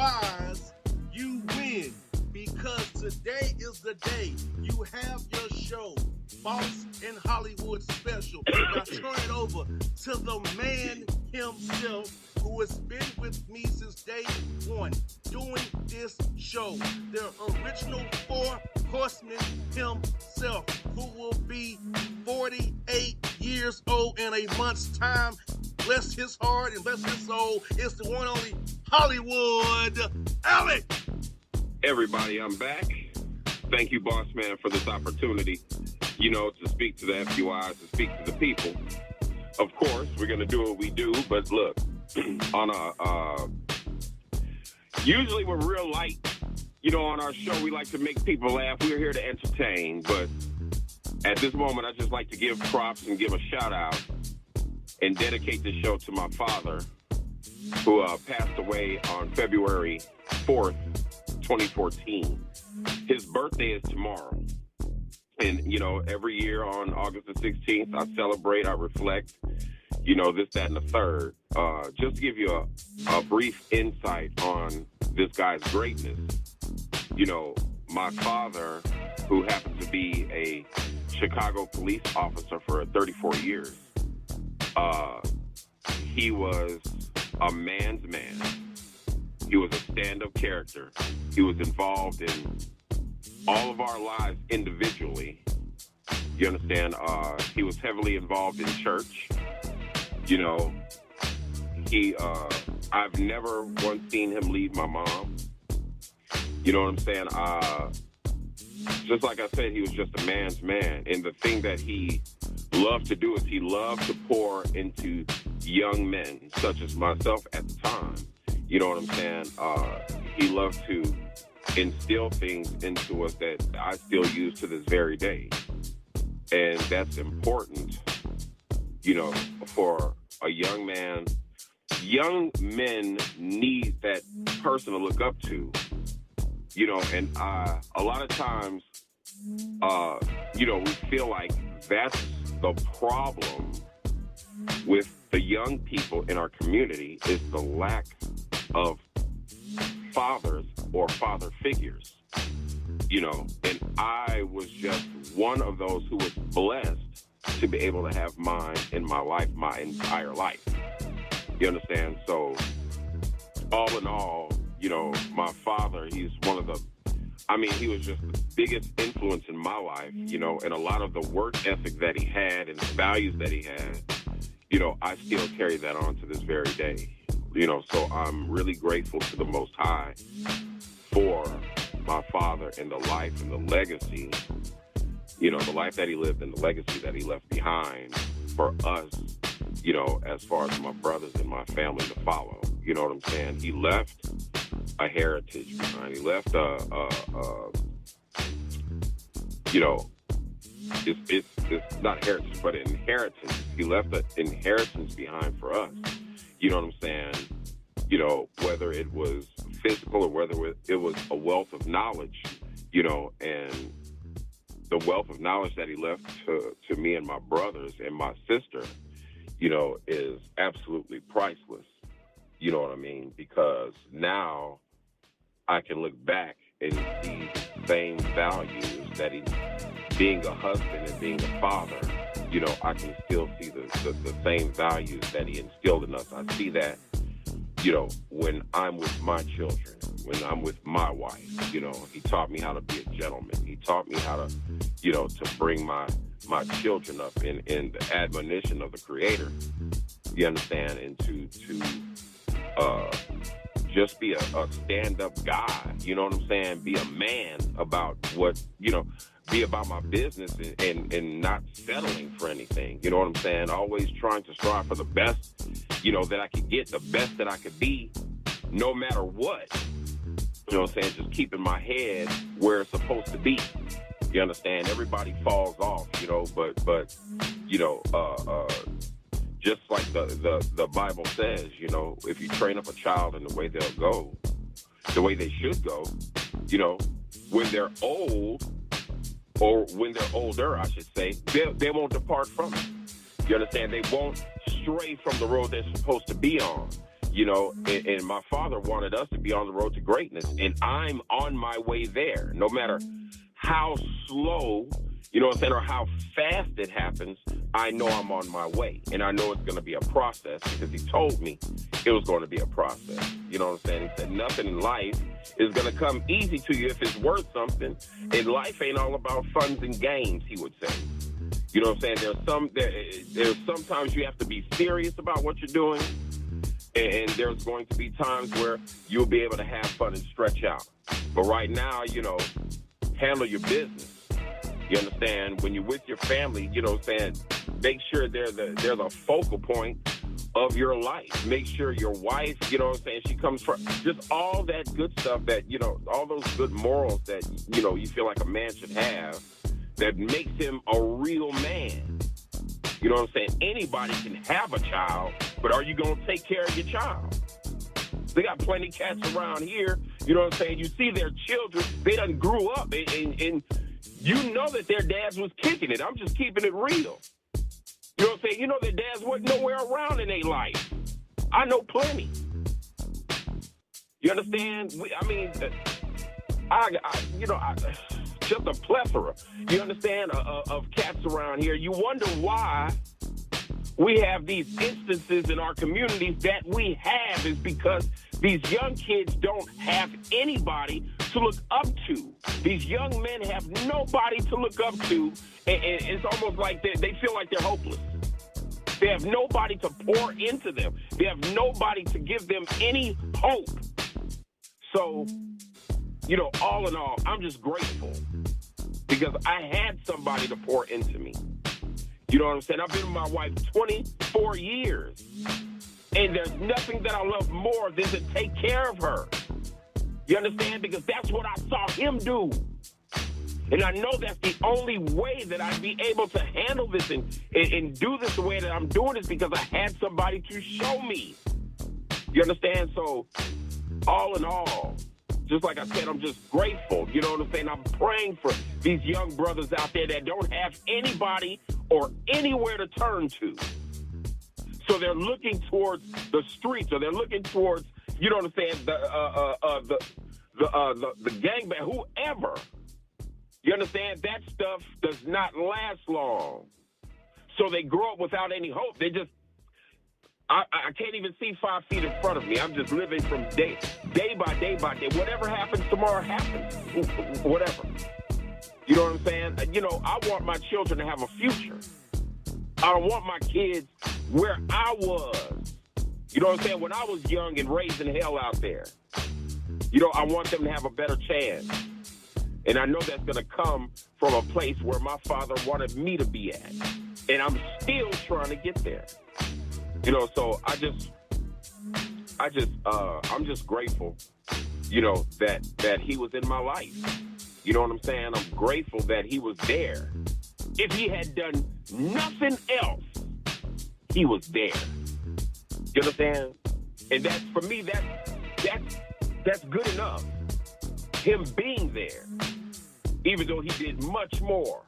wise, you win. Because today is the day you have your show, Boss in Hollywood Special. Now turn it over to the man himself who has been with me since day one doing this show. The original four horseman himself, who will be 48 years old in a month's time. Bless his heart and bless his soul. It's the one only Hollywood Alec. Everybody, I'm back. Thank you, Bossman, for this opportunity, to speak to the FUIs, to speak to the people. Of course, we're going to do what we do, but look, usually we're real light, on our show, we like to make people laugh. We're here to entertain, but at this moment, I just like to give props and give a shout out and dedicate this show to my father, who passed away on February 4th, 2014. His birthday is tomorrow. And, every year on August the 16th, I celebrate, I reflect, this, that, and the third. Just to give you a brief insight on this guy's greatness, my father, who happened to be a Chicago police officer for 34 years, he was a man's man. He was a stand-up character. He was involved in all of our lives individually. You understand? He was heavily involved in church. I've never once seen him leave my mom. You know what I'm saying? Just like I said, he was just a man's man. And the thing that he loved to do is he loved to pour into young men, such as myself at the time. You know what I'm saying? He loved to instill things into us that I still use to this very day. And that's important, for a young man. Young men need that person to look up to, and a lot of times, we feel like that's the problem with the young people in our community is the lack of fathers or father figures, and I was just one of those who was blessed to be able to have mine in my life, my entire life. You understand? So all in all, my father, he's one of he was just the biggest influence in my life, and a lot of the work ethic that he had and the values that he had, I still carry that on to this very day. So I'm really grateful to the Most High for my father and the life and the legacy, the life that he lived and the legacy that he left behind for us, as far as my brothers and my family to follow. You know what I'm saying? He left a heritage behind. He left it's not heritage, but an inheritance. He left an inheritance behind for us. You know what I'm saying? Whether it was physical or whether it was a wealth of knowledge, and the wealth of knowledge that he left to me and my brothers and my sister, is absolutely priceless. You know what I mean? Because now I can look back and see the same values that he, being a husband and being a father, I can still see the same values that he instilled in us. I see that, when I'm with my children, when I'm with my wife, he taught me how to be a gentleman. He taught me how to, to bring my children up in the admonition of the Creator, you understand, and to just be a stand-up guy, you know what I'm saying? Be a man about what, be about my business and not settling for anything, you know what I'm saying? Always trying to strive for the best, that I could get, the best that I could be, no matter what. You know what I'm saying? Just keeping my head where it's supposed to be. You understand? Everybody falls off, but just like the Bible says, if you train up a child in the way they'll go, the way they should go, when they're old, or when they're older, I should say, they won't depart from it. You understand? They won't stray from the road they're supposed to be on. you know, and my father wanted us to be on the road to greatness, and I'm on my way there. No matter how slow, you know what I'm saying, or how fast it happens, I know I'm on my way, and I know it's going to be a process because he told me it was going to be a process. You know what I'm saying? He said nothing in life is going to come easy to you if it's worth something, and life ain't all about funs and games, he would say. You know what I'm saying? There's sometimes you have to be serious about what you're doing, and there's going to be times where you'll be able to have fun and stretch out. But right now, you know, handle your business. You understand? When you're with your family, you know what I'm saying, make sure they're the focal point of your life. Make sure your wife, you know what I'm saying, she comes from just all that good stuff that, you know, all those good morals that, you know, you feel like a man should have that makes him a real man. You know what I'm saying? Anybody can have a child, but are you going to take care of your child? They got plenty of cats around here, you know what I'm saying? You see their children, they done grew up, and you know that their dads was kicking it. I'm just keeping it real. You know what I'm saying? You know their dads wasn't nowhere around in their life. I know plenty. You understand? Just a plethora, you understand, of cats around here. You wonder why we have these instances in our communities that we have is because these young kids don't have anybody to look up to. These young men have nobody to look up to, and it's almost like they feel like they're hopeless. They have nobody to pour into them. They have nobody to give them any hope. So, you know, all in all, I'm just grateful because I had somebody to pour into me. You know what I'm saying? I've been with my wife 24 years, and there's nothing that I love more than to take care of her. You understand? Because that's what I saw him do. And I know that's the only way that I'd be able to handle this and do this the way that I'm doing this because I had somebody to show me. You understand? So, all in all, just like I said, I'm just grateful. You know what I'm saying? I'm praying for these young brothers out there that don't have anybody or anywhere to turn to. So they're looking towards the streets, or they're looking towards, you know what I'm saying, the gangbang, whoever. You understand? That stuff does not last long. So they grow up without any hope. They just, I can't even see 5 feet in front of me. I'm just living from day by day by day. Whatever happens tomorrow happens. Whatever. You know what I'm saying? You know, I want my children to have a future. I don't want my kids where I was. You know what I'm saying? When I was young and raising hell out there. You know, I want them to have a better chance. And I know that's going to come from a place where my father wanted me to be at. And I'm still trying to get there. You know, so I'm just grateful, you know, that he was in my life. You know what I'm saying? I'm grateful that he was there. If he had done nothing else, he was there. You understand? And that's, for me, that's good enough. Him being there, even though he did much more.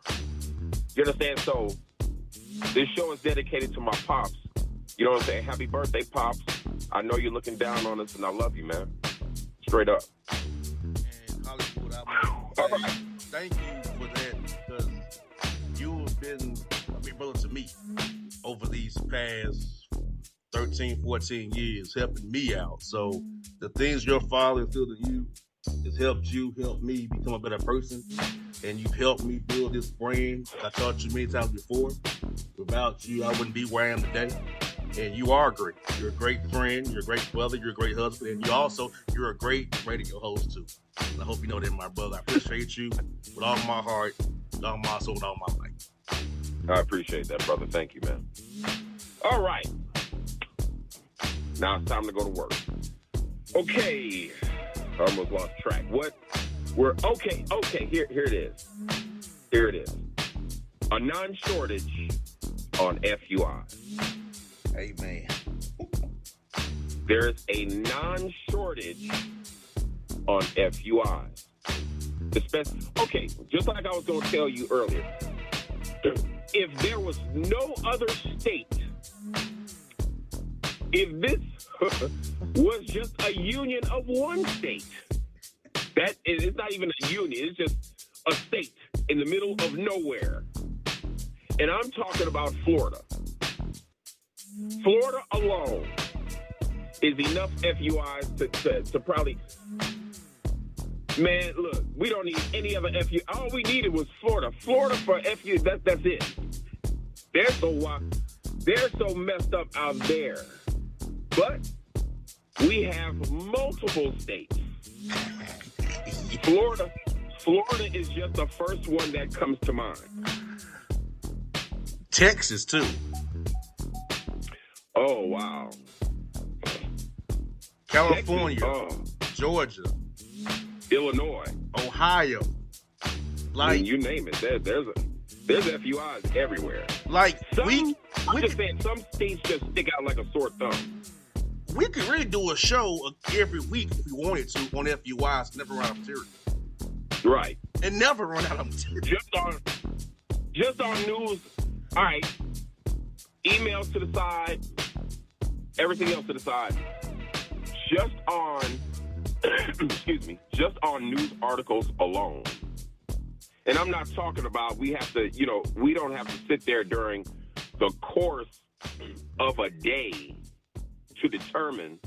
You understand? So this show is dedicated to my pops. You know what I'm saying? Happy birthday, Pops. I know you're looking down on us, and I love you, man. Straight up. And Hollywood, I want to say thank you for that, because you have been a big brother to me over these past 13, 14 years, helping me out. So the things your father instilled in you has helped me become a better person. And you've helped me build this brand. I taught you many times before. Without you, I wouldn't be where I am today. And you are great. You're a great friend. You're a great brother. You're a great husband. And you're a great radio host, too. And I hope you know that, my brother. I appreciate you with all my heart, with all my soul, with all my life. I appreciate that, brother. Thank you, man. All right. Now it's time to go to work. Okay. I almost lost track. Okay. Here it is. Here it is. A non-shortage on FUI. Amen. There's a non-shortage on FUI. Okay, just like I was going to tell you earlier, if there was no other state if this was just a union of one state, that it's not even a union, it's just a state in the middle of nowhere. And I'm talking about Florida. Florida alone is enough FUIs to probably... Man, look, we don't need any other FU. All we needed was Florida. Florida for FU, that's it. They're so messed up out there. But we have multiple states. Florida is just the first one that comes to mind. Texas, too. Oh, wow. California, Texas, Georgia, Illinois, Ohio. Like, I mean, you name it. There's FUIs everywhere. Like, I'm just saying, some states just stick out like a sore thumb. We could really do a show every week if we wanted to on FUIs, never run out of material. Right. And never run out of material. Just on news. All right. Emails to the side. Everything else to the side. Just on, just on news articles alone. And I'm not talking about we don't have to sit there during the course of a day to determine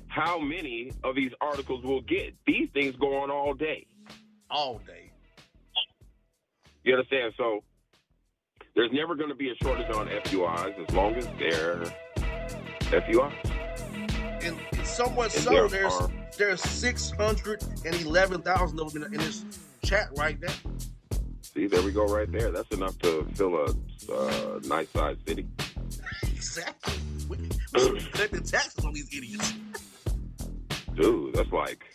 how many of these articles we'll get. These things go on all day. All day. You understand? So there's never going to be a shortage on FUIs as long as they're FUIs. And so much so, there's 611,000 of them in this chat right now. See, there we go right there. That's enough to fill a nice-sized city. Exactly. We should be collecting taxes on these idiots. Dude, that's like...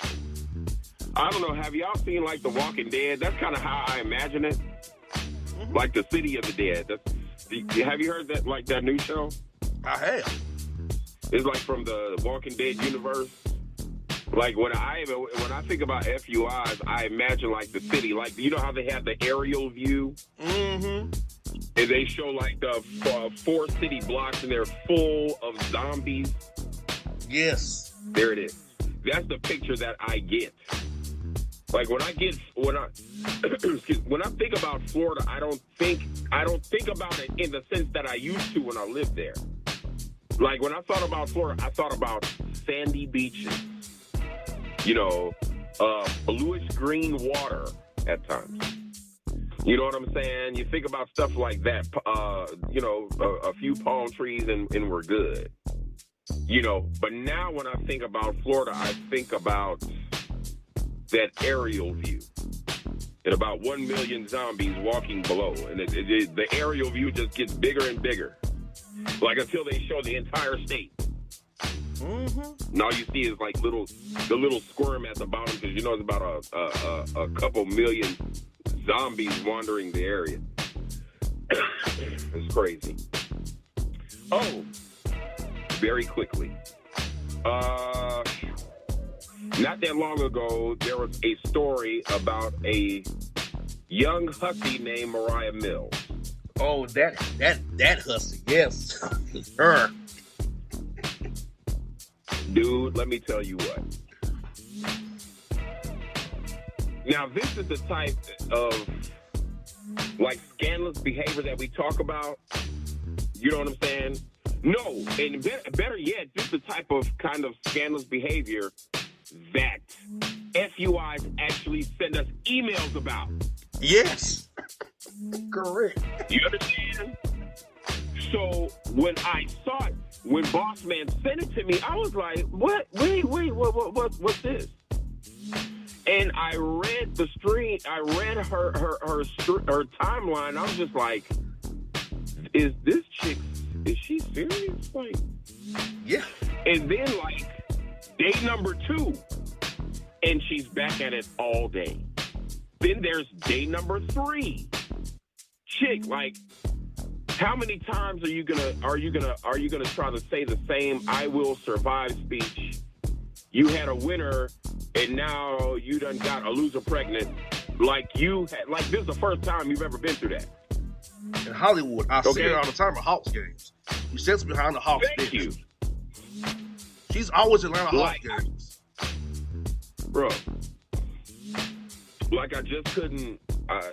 I don't know, have y'all seen, like, The Walking Dead? That's kind of how I imagine it. Mm-hmm. Like the City of the Dead. Have you heard that, like, that new show? I have. It's like from the Walking Dead universe. Like when I think about FUIs, I imagine like the city. Like, you know how they have the aerial view? Mm-hmm. And they show like the 4 city blocks and they're full of zombies. Yes. There it is. That's the picture that I get. Like when I think about Florida, I don't think about it in the sense that I used to when I lived there. Like when I thought about Florida, I thought about sandy beaches, bluish green water at times. You know what I'm saying? You think about stuff like that, a few palm trees and we're good. But now when I think about Florida, I think about that aerial view and about 1 million zombies walking below. And the aerial view just gets bigger and bigger. Like until they show the entire state. Mm-hmm. And all you see is like the little squirm at the bottom because it's about a couple million zombies wandering the area. It's crazy. Oh, very quickly. Not that long ago, there was a story about a young hussy named Mariah Mills. Oh, that hussy, yes. Her. Dude, let me tell you what. Now, this is the type of, like, scandalous behavior that we talk about. You know what I'm saying? No, and better yet, this is the type of kind of scandalous behavior that FUIs actually send us emails about. Yes. Correct. You understand? So when I saw it, when Bossman sent it to me, I was like, what? Wait, what's this? And I read the stream, I read her timeline. I was just like, is this chick, is she serious? Like, yeah. And then like, day number 2, and she's back at it all day. Then there's day number 3. Chick, like, how many times are you gonna try to say the same "I will survive" speech? You had a winner, and now you done got a loser pregnant. Like this is the first time you've ever been through that. In Hollywood, I see it all the time at Hawks games. You sits behind the Hawks. Thank you. She's always in Atlanta Hawks games. Bro. Like, I just couldn't, I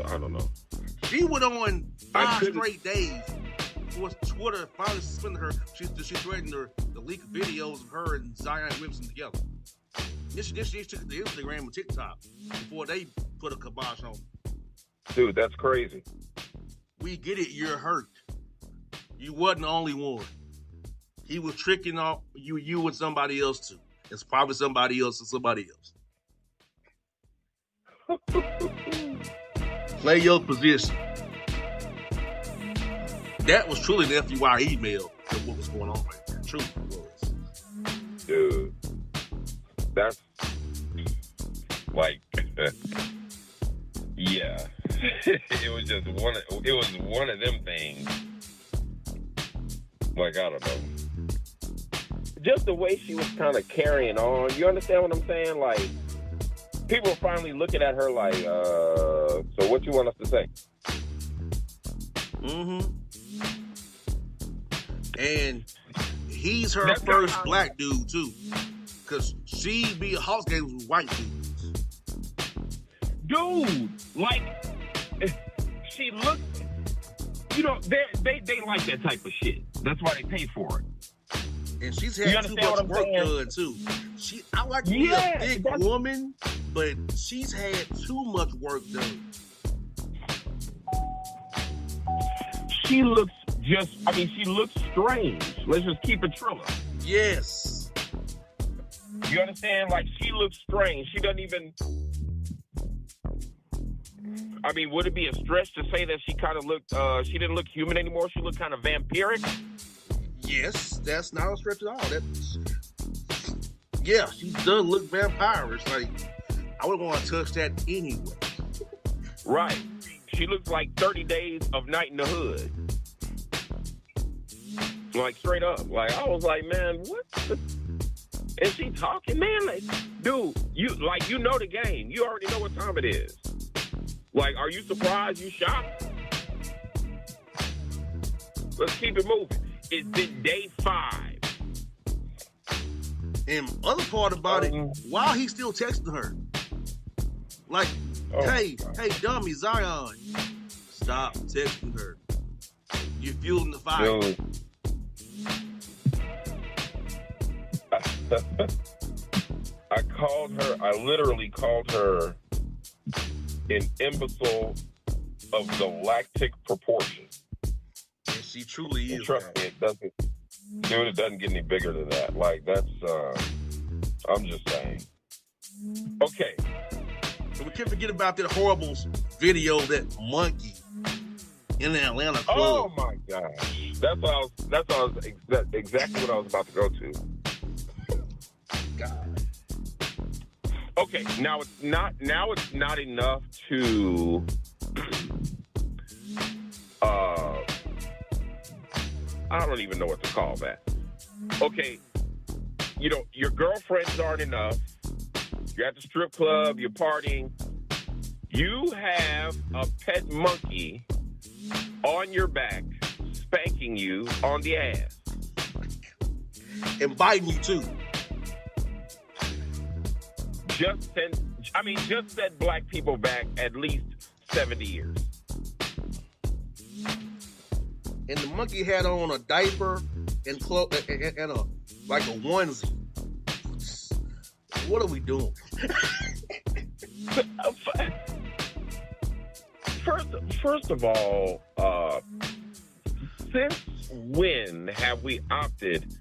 don't know. She went on 5 straight days before Twitter finally suspended her. She threatened her to leak videos of her and Zion Williamson together. Then she took it to Instagram and TikTok before they put a kibosh on. Dude, that's crazy. We get it, you're hurt. You wasn't the only one. He was tricking off you and somebody else too. It's probably somebody else and somebody else. Play your position. That was truly an FUI email of what was going on right there. Truly was. Dude. That's like yeah. It was just one of them things. Like, I don't know. Just the way she was kind of carrying on. You understand what I'm saying? Like, people are finally looking at her like, so what you want us to say? Mm-hmm. And he's her first black dude, too. Because she be a Hawks games with white dudes. Dude, like, she looks, you know, they like that type of shit. That's why they pay for it. And she's had too much work done, too. I like to be a big woman, but she's had too much work done. She looks she looks strange. Let's just keep it triller. Yes. You understand? Like, she looks strange. She doesn't even... I mean, would it be a stretch to say that she kind of looked... she didn't look human anymore? She looked kind of vampiric? Yes, that's not a stretch at all. Yeah, she does look vampirish. Like, I wouldn't want to touch that anyway. Right. She looks like 30 Days of Night in the Hood. Like, straight up. Like, I was like, man, what the... Is she talking, man? Like, dude, you know the game. You already know what time it is. Like, are you surprised? You shocked? Let's keep it moving. It's been day 5. And other part about it, while he's still texting her, like, hey, dummy, Zion, stop texting her. You're fueling the fire. Dude. I literally called her an imbecile of galactic proportions. And she truly is. Trust me, it doesn't get any bigger than that. Like, that's, I'm just saying. Okay. So we can't forget about that horrible video of that monkey in the Atlanta club. Oh my gosh. That's exactly what I was about to go to. God. Okay, now it's not enough to I don't even know what to call that. Okay, you know, your girlfriends aren't enough. You're at the strip club, you're partying. You have a pet monkey on your back spanking you on the ass. And biting you too. Just set black people back at least 70 years. And the monkey had on a diaper and a onesie. What are we doing? First of all, since when have we opted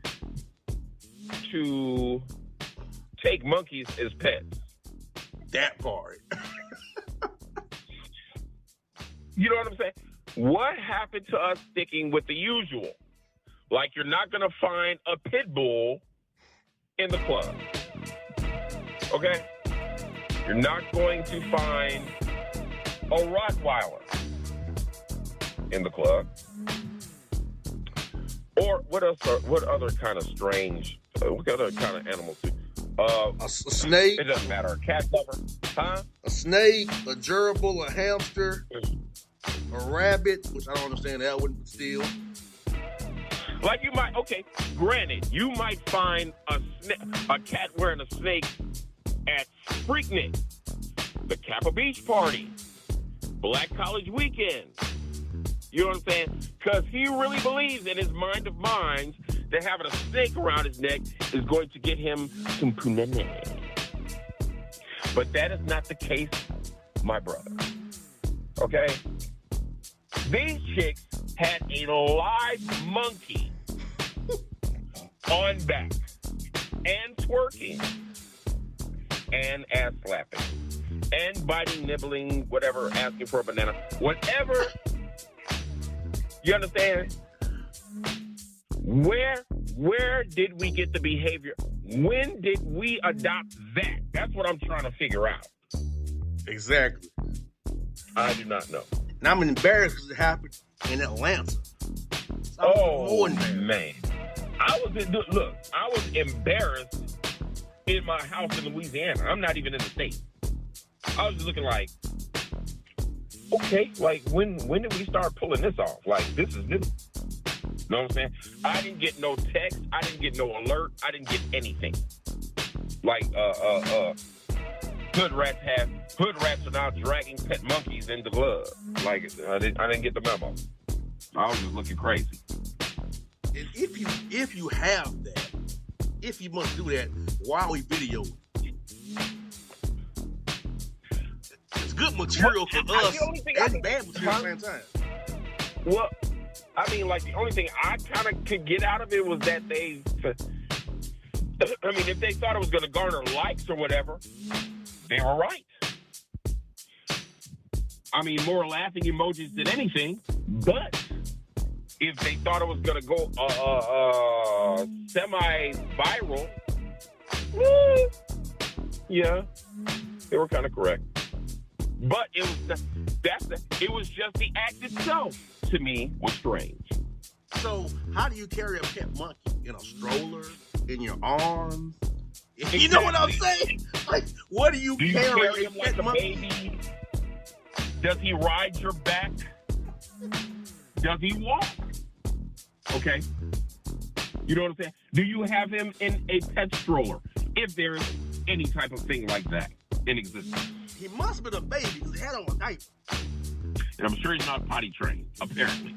to take monkeys as pets? That part. You know what I'm saying? What happened to us sticking with the usual? Like, you're not going to find a pit bull in the club. Okay? You're not going to find a Rottweiler in the club. Or what other kind of strange, what other kind of animals do? A snake. It doesn't matter. A cat lover. Huh? A snake, a gerbil, a hamster, a rabbit, which I don't understand that one, but still. Like you might, okay, granted, you might find a cat wearing a snake at Freaknik, the Kappa Beach Party, Black College Weekend. You know what I'm saying? Because he really believes in his mind of minds that having a snake around his neck is going to get him some punene. But that is not the case, my brother. Okay? These chicks had a live monkey on back and twerking and ass slapping and biting, nibbling, whatever, asking for a banana, whatever. You understand? Where did we get the behavior? When did we adopt that? That's what I'm trying to figure out. Exactly. I do not know. And I'm embarrassed because it happened in Atlanta. Oh, man. I was embarrassed in my house in Louisiana. I'm not even in the state. I was just looking like, okay, like when did we start pulling this off? Like, this is new. You know what I'm saying? I didn't get no text. I didn't get no alert. I didn't get anything. Like, hood rats are now dragging pet monkeys into the club. Like, I didn't get the memo. I was just looking crazy. And if you have that, if you must do that, why are we videoing? It's good material for us and bad material at the same time. Well, I mean, like, the only thing I kind of could get out of it was that I mean, if they thought it was going to garner likes or whatever, they were right. I mean, more laughing emojis than anything, but if they thought it was going to go semi-viral, yeah, they were kind of correct. But it was just the act itself, to me, was strange. So, how do you carry a pet monkey? In a stroller? In your arms? Exactly. You know what I'm saying? Like, what do you carry him like a baby? Does he ride your back? Does he walk? Okay. You know what I'm saying? Do you have him in a pet stroller? If there is any type of thing like that in existence. He must have been a baby because he had on a diaper. And I'm sure he's not potty trained, apparently.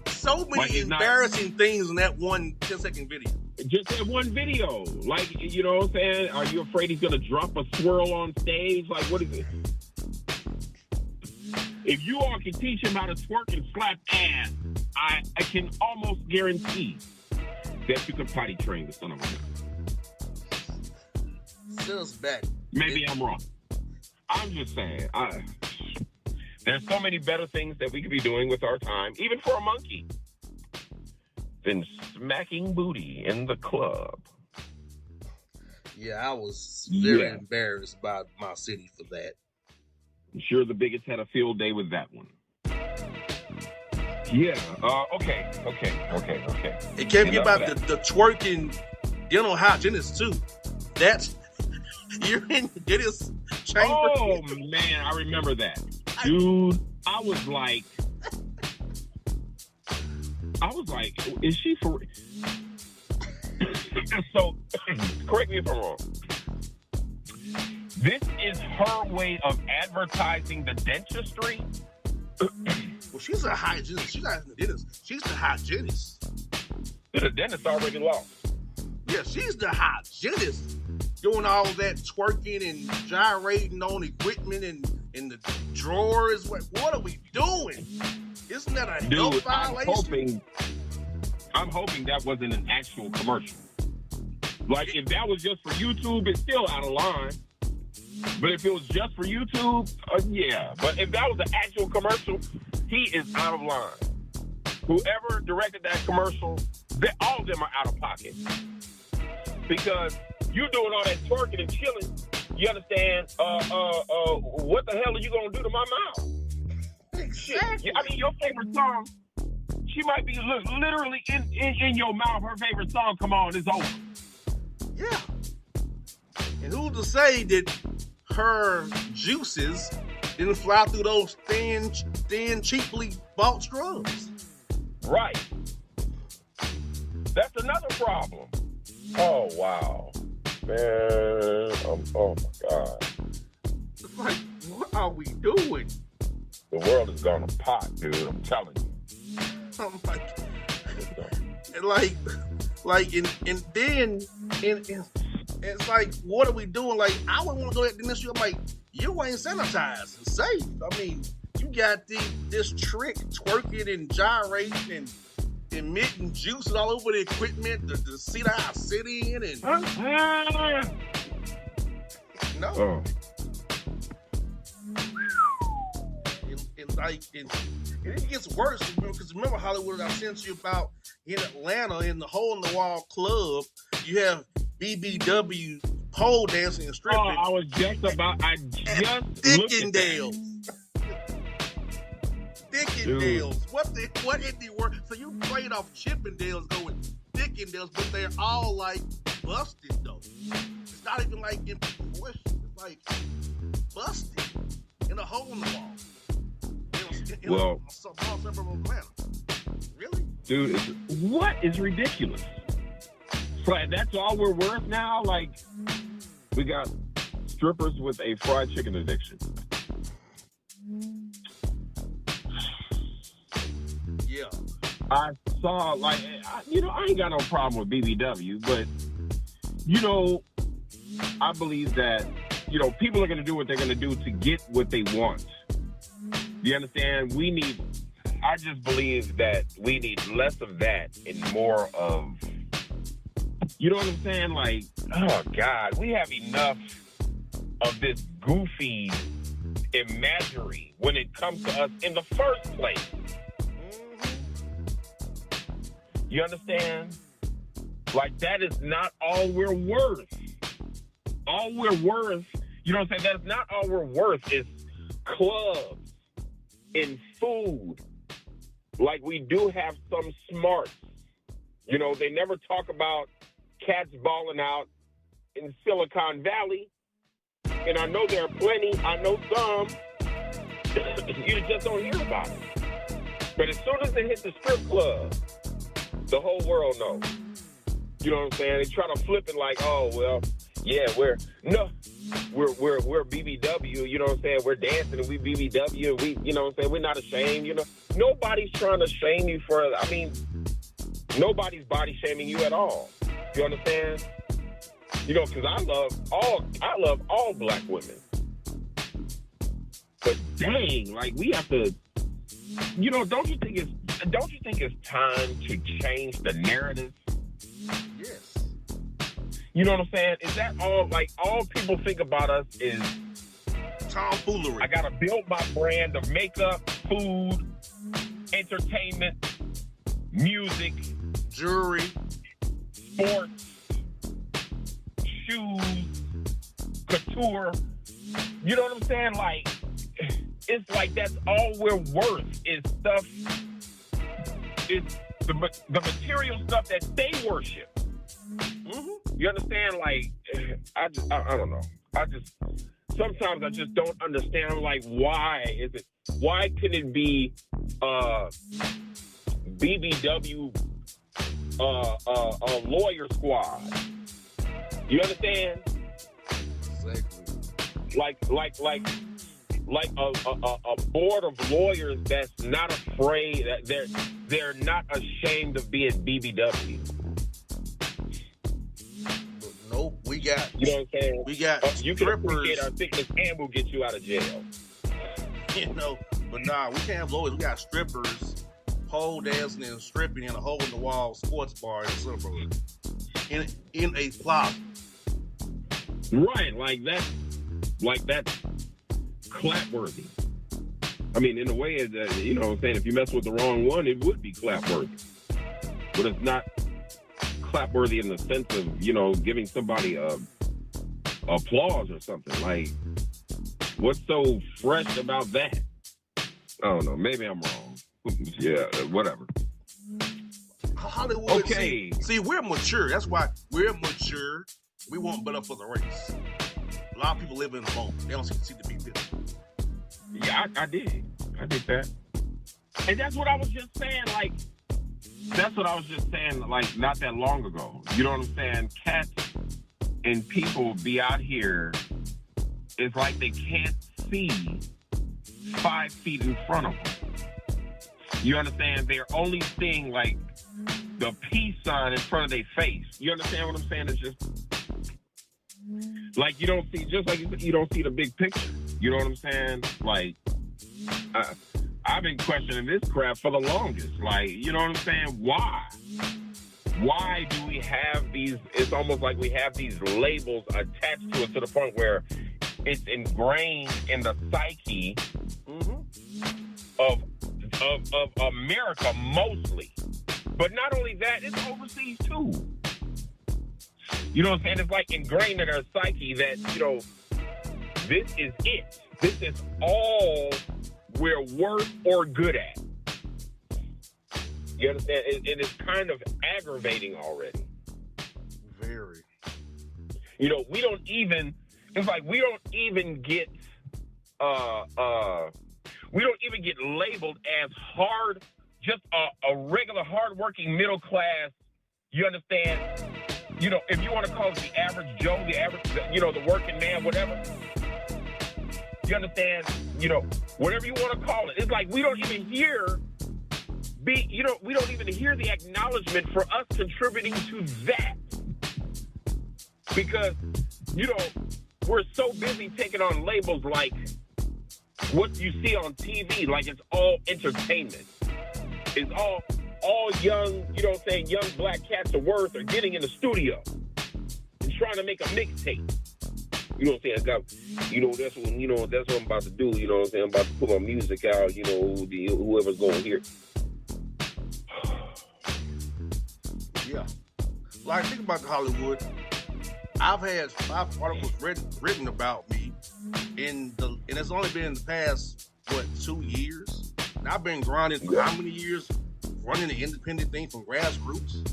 So many embarrassing things in that one 10-second video. Just that one video. Like, you know what I'm saying? Are you afraid he's going to drop a swirl on stage? Like, what is it? If you all can teach him how to twerk and slap ass, I can almost guarantee that you can potty train the son of a gun. Back. Maybe I'm wrong. I'm just saying. There's so many better things that we could be doing with our time, even for a monkey, than smacking booty in the club. Yeah, I was very embarrassed by my city for that. I'm sure the biggest had a field day with that one. Yeah. Okay. It can't be about the twerking dental hygienist too. That's you're in the dentist chamber. Oh man, I remember that, dude. I was like, is she for? So, correct me if I'm wrong. This is her way of advertising the dentistry. Well, she's a hygienist. She's not the dentist. She's the hygienist. The dentist already lost. Yeah, she's the hygienist. Doing all that twerking and gyrating on equipment and in the drawers. What are we doing? Isn't that a health violation? I'm hoping that wasn't an actual commercial. Like, if that was just for YouTube, it's still out of line. But if it was just for YouTube, yeah. But if that was an actual commercial, he is out of line. Whoever directed that commercial, all of them are out of pocket. Because you doing all that twerking and chilling, you understand, what the hell are you going to do to my mouth? Exactly. I mean, your favorite song, she might be literally in your mouth. Her favorite song, come on, it's over. Yeah. And who's to say that her juices didn't fly through those thin, cheaply bought scrubs. Right. That's another problem. Oh, wow. Man, oh my God. It's like, what are we doing? The world has gone to pot, dude. I'm telling you. I'm like, and then it's like, what are we doing? Like, I wouldn't want to go at the industry. I'm like, you ain't sanitized and safe. I mean, you got this trick twerking and gyrating and emitting juices all over the equipment, the seat I sit in, and no. Oh. And it gets worse because remember Hollywood, I sent you about in Atlanta in the Hole in the Wall club, you have BBW pole dancing and stripping. Oh, I just Dickendales. Dickendales. What in the world? So you played off Chippendales going Dickendales, but they're all like busted though. It's not even like in proportion. It's like busted in a hole in the wall. Well, really, dude, what is ridiculous? Like, that's all we're worth now. Like, we got strippers with a fried chicken addiction. Yeah, I saw I ain't got no problem with BBW, but I believe that people are going to do what they're going to do to get what they want. You understand? I just believe that we need less of that and more of, you know what I'm saying? Like, oh God, we have enough of this goofy imagery when it comes to us in the first place. You understand? Like, that is not all we're worth. All we're worth, you know what I'm saying? That's not all we're worth is clubs and food. Like, we do have some smarts. They never talk about cats balling out in Silicon Valley. And I know there are plenty. I know some. You just don't hear about it. But as soon as they hit the strip club, the whole world knows. You know what I'm saying? They try to flip it like, oh, well, yeah, we're BBW, you know what I'm saying? We're dancing and we BBW and we, you know what I'm saying? We're not ashamed, Nobody's trying to shame you nobody's body shaming you at all. You understand? Because I love all black women. But dang, like, we have to, don't you think it's time to change the narrative? Yes. You know what I'm saying? Is that all people think about us is tomfoolery? I gotta build my brand of makeup, food, entertainment, music, jewelry, sports, shoes, couture. You know what I'm saying? Like, it's like that's all we're worth is stuff, it's the material stuff that they worship. Mm-hmm. You understand? Like, I don't know. Sometimes I just don't understand, like, why could it be BBW lawyer squad? You understand? Exactly. Like a board of lawyers that's not afraid, that they're not ashamed of being BBW. Nope, we got. You know what I'm saying? We got. You can appreciate our sickness and we'll get you out of jail. But nah, we can't have lawyers. We got strippers, pole dancing and stripping in a hole in the wall sports bar in the suburb, in a plaza. Right, like that's clap-worthy. I mean, in a way, you know what I'm saying, if you mess with the wrong one, it would be clap-worthy. But it's not clap-worthy in the sense of, giving somebody applause or something. Like, what's so fresh about that? I don't know. Maybe I'm wrong. Yeah, whatever. Hollywood. Okay. See, we're mature. That's why we're mature. We want better for the race. A lot of people live in the moment. They don't see the big picture. Yeah, I did. I did that. And that's what I was just saying, like, not that long ago. You know what I'm saying? Cats and people be out here, it's like they can't see 5 feet in front of them. You understand? They're only seeing, like, the peace sign in front of their face. You understand what I'm saying? It's just, like, you don't see, just like you don't see the big picture. You know what I'm saying? Like, I've been questioning this crap for the longest. Like, you know what I'm saying? Why? Why do we have these? It's almost like we have these labels attached to it to the point where it's ingrained in the psyche of America mostly. But not only that, it's overseas too. You know what I'm saying? It's like ingrained in our psyche that, you know, this is it. This is all we're worth or good at. You understand? It is kind of aggravating already. Very. You know, we don't even get labeled as hard, just a regular hardworking middle class. You understand? You know, if you want to call it the average Joe, the working man, whatever. You understand? You know, whatever you want to call it. It's like we don't even hear the acknowledgement for us contributing to that. Because, you know, we're so busy taking on labels like what you see on TV, like it's all entertainment. It's all young, you know what I'm saying, young black cats of worth are getting in the studio and trying to make a mixtape. You know what I'm saying? That's what I'm about to do. You know what I'm saying? I'm about to put my music out, you know, whoever's going to hear it. Yeah. Like, think about Hollywood. I've had 5 articles written about me, and it's only been in the past, 2 years? And I've been grinding for how many years? Running an independent thing from grassroots.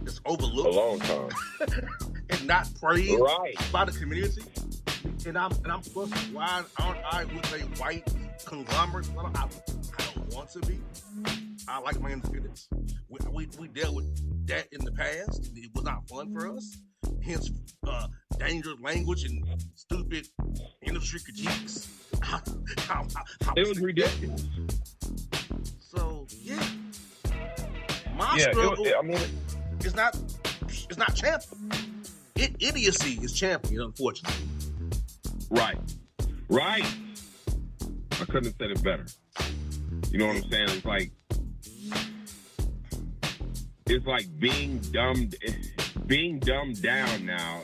It's overlooked. A long time. And not praised right. by the community. And I'm questioning, why aren't I with a white conglomerate? I don't want to be. I like my independence. We dealt with that in the past, and it was not fun for us. Hence, dangerous language and stupid industry critiques. It was ridiculous. So yeah, my struggle. It's not champion. Idiocy is champion, unfortunately. Right. I couldn't have said it better. You know what I'm saying? It's like being dumbed down now.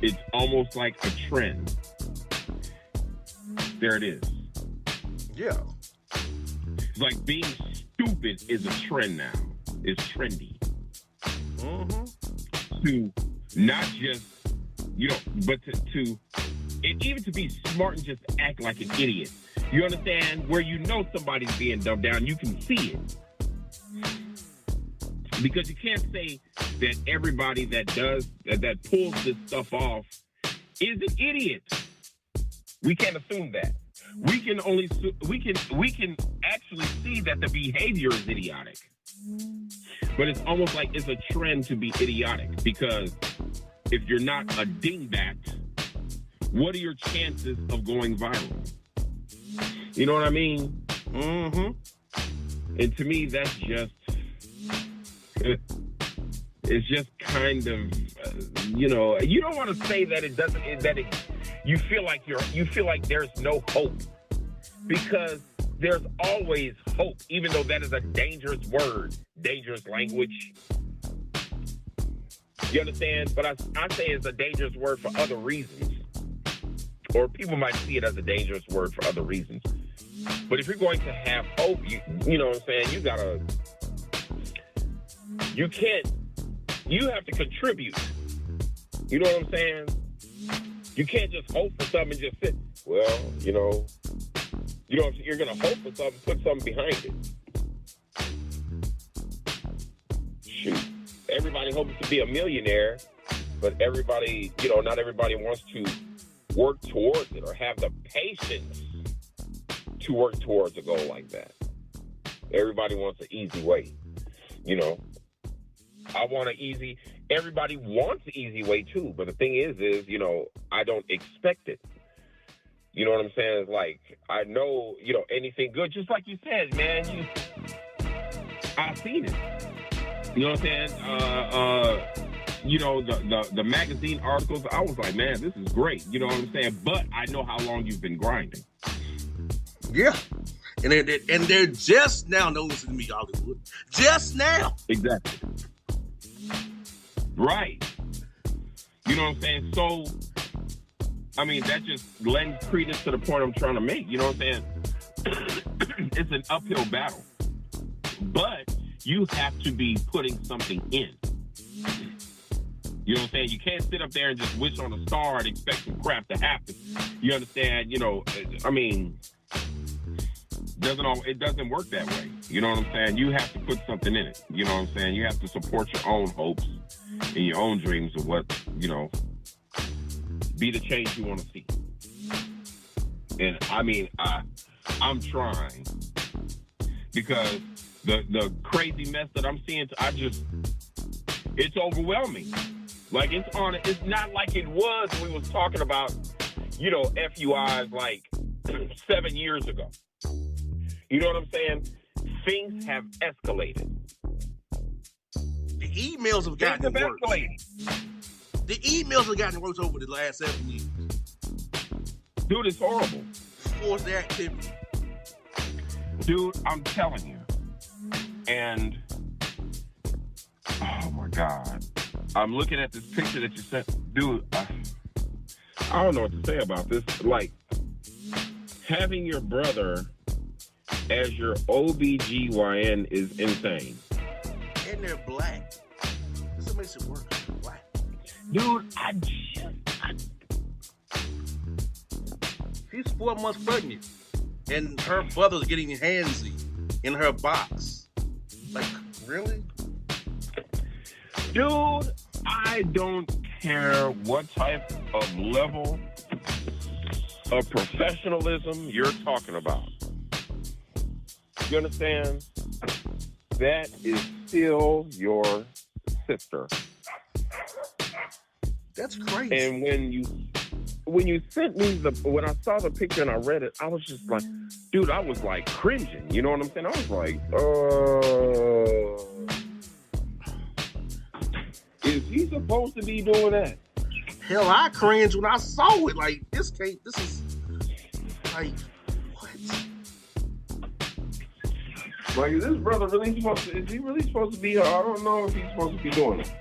It's almost like a trend. There it is. Yeah. It's like being stupid is a trend now. It's trendy. To not just, you know, but to even to be smart and just act like an idiot. You understand? Where you know somebody's being dumbed down, you can see it. Because you can't say that everybody that pulls this stuff off is an idiot. We can't assume that. We can actually see that the behavior is idiotic. But it's almost like it's a trend to be idiotic, because if you're not a dingbat, what are your chances of going viral? You know what I mean? And to me, that's just, it's just kind of, you know, you don't want to say that it doesn't, you feel like there's no hope, because there's always hope, even though that is a dangerous word, dangerous language. You understand? But I say it's a dangerous word for other reasons. Or people might see it as a dangerous word for other reasons. But if you're going to have hope, you know what I'm saying? You have to contribute. You know what I'm saying? You can't just hope for something and just sit. Well, you know, if you're going to hope for something, put something behind it. Shoot. Everybody hopes to be a millionaire, but everybody, you know, not everybody wants to work towards it or have the patience to work towards a goal like that. Everybody wants an easy way, you know. I want an easy. Everybody wants an easy way too, but the thing is, you know, I don't expect it. You know what I'm saying? It's like, I know, you know, anything good, just like you said, man. I've seen it. You know what I'm saying? You know, the magazine articles, I was like, man, this is great. You know what I'm saying? But I know how long you've been grinding. Yeah. And they're just now noticing me, Hollywood. Just now. Exactly. Right. You know what I'm saying? So, I mean, that just lends credence to the point I'm trying to make. You know what I'm saying? It's an uphill battle. But you have to be putting something in. You know what I'm saying? You can't sit up there and just wish on a star and expect some crap to happen. You understand? You know, I mean, it doesn't work that way. You know what I'm saying? You have to put something in it. You know what I'm saying? You have to support your own hopes and your own dreams of what, you know, be the change you want to see. And I mean, I'm trying, because the crazy mess that I'm seeing, it's overwhelming. Like, it's not like it was when we was talking about, you know, FUIs like 7 years ago. You know what I'm saying? Things have escalated. The emails have gotten worse. The emails have gotten worse over the last 7 years. Dude, it's horrible. Forced activity. Dude, I'm telling you. And, oh my God. I'm looking at this picture that you sent. Dude, I don't know what to say about this. Like, having your brother as your OBGYN is insane. And they're black. That's what makes it worse. They're black. Dude, she's 4 months pregnant, and her brother's getting handsy in her box. Like, really? Dude, I don't care what type of level of professionalism you're talking about. You understand? That is still your sister. That's crazy. And when you sent me when I saw the picture and I read it, I was just like, dude, I was like cringing. You know what I'm saying? I was like, is he supposed to be doing that? Hell, I cringed when I saw it. Like, this is like, what? Like, is this brother really is he really supposed to be here? I don't know if he's supposed to be doing it.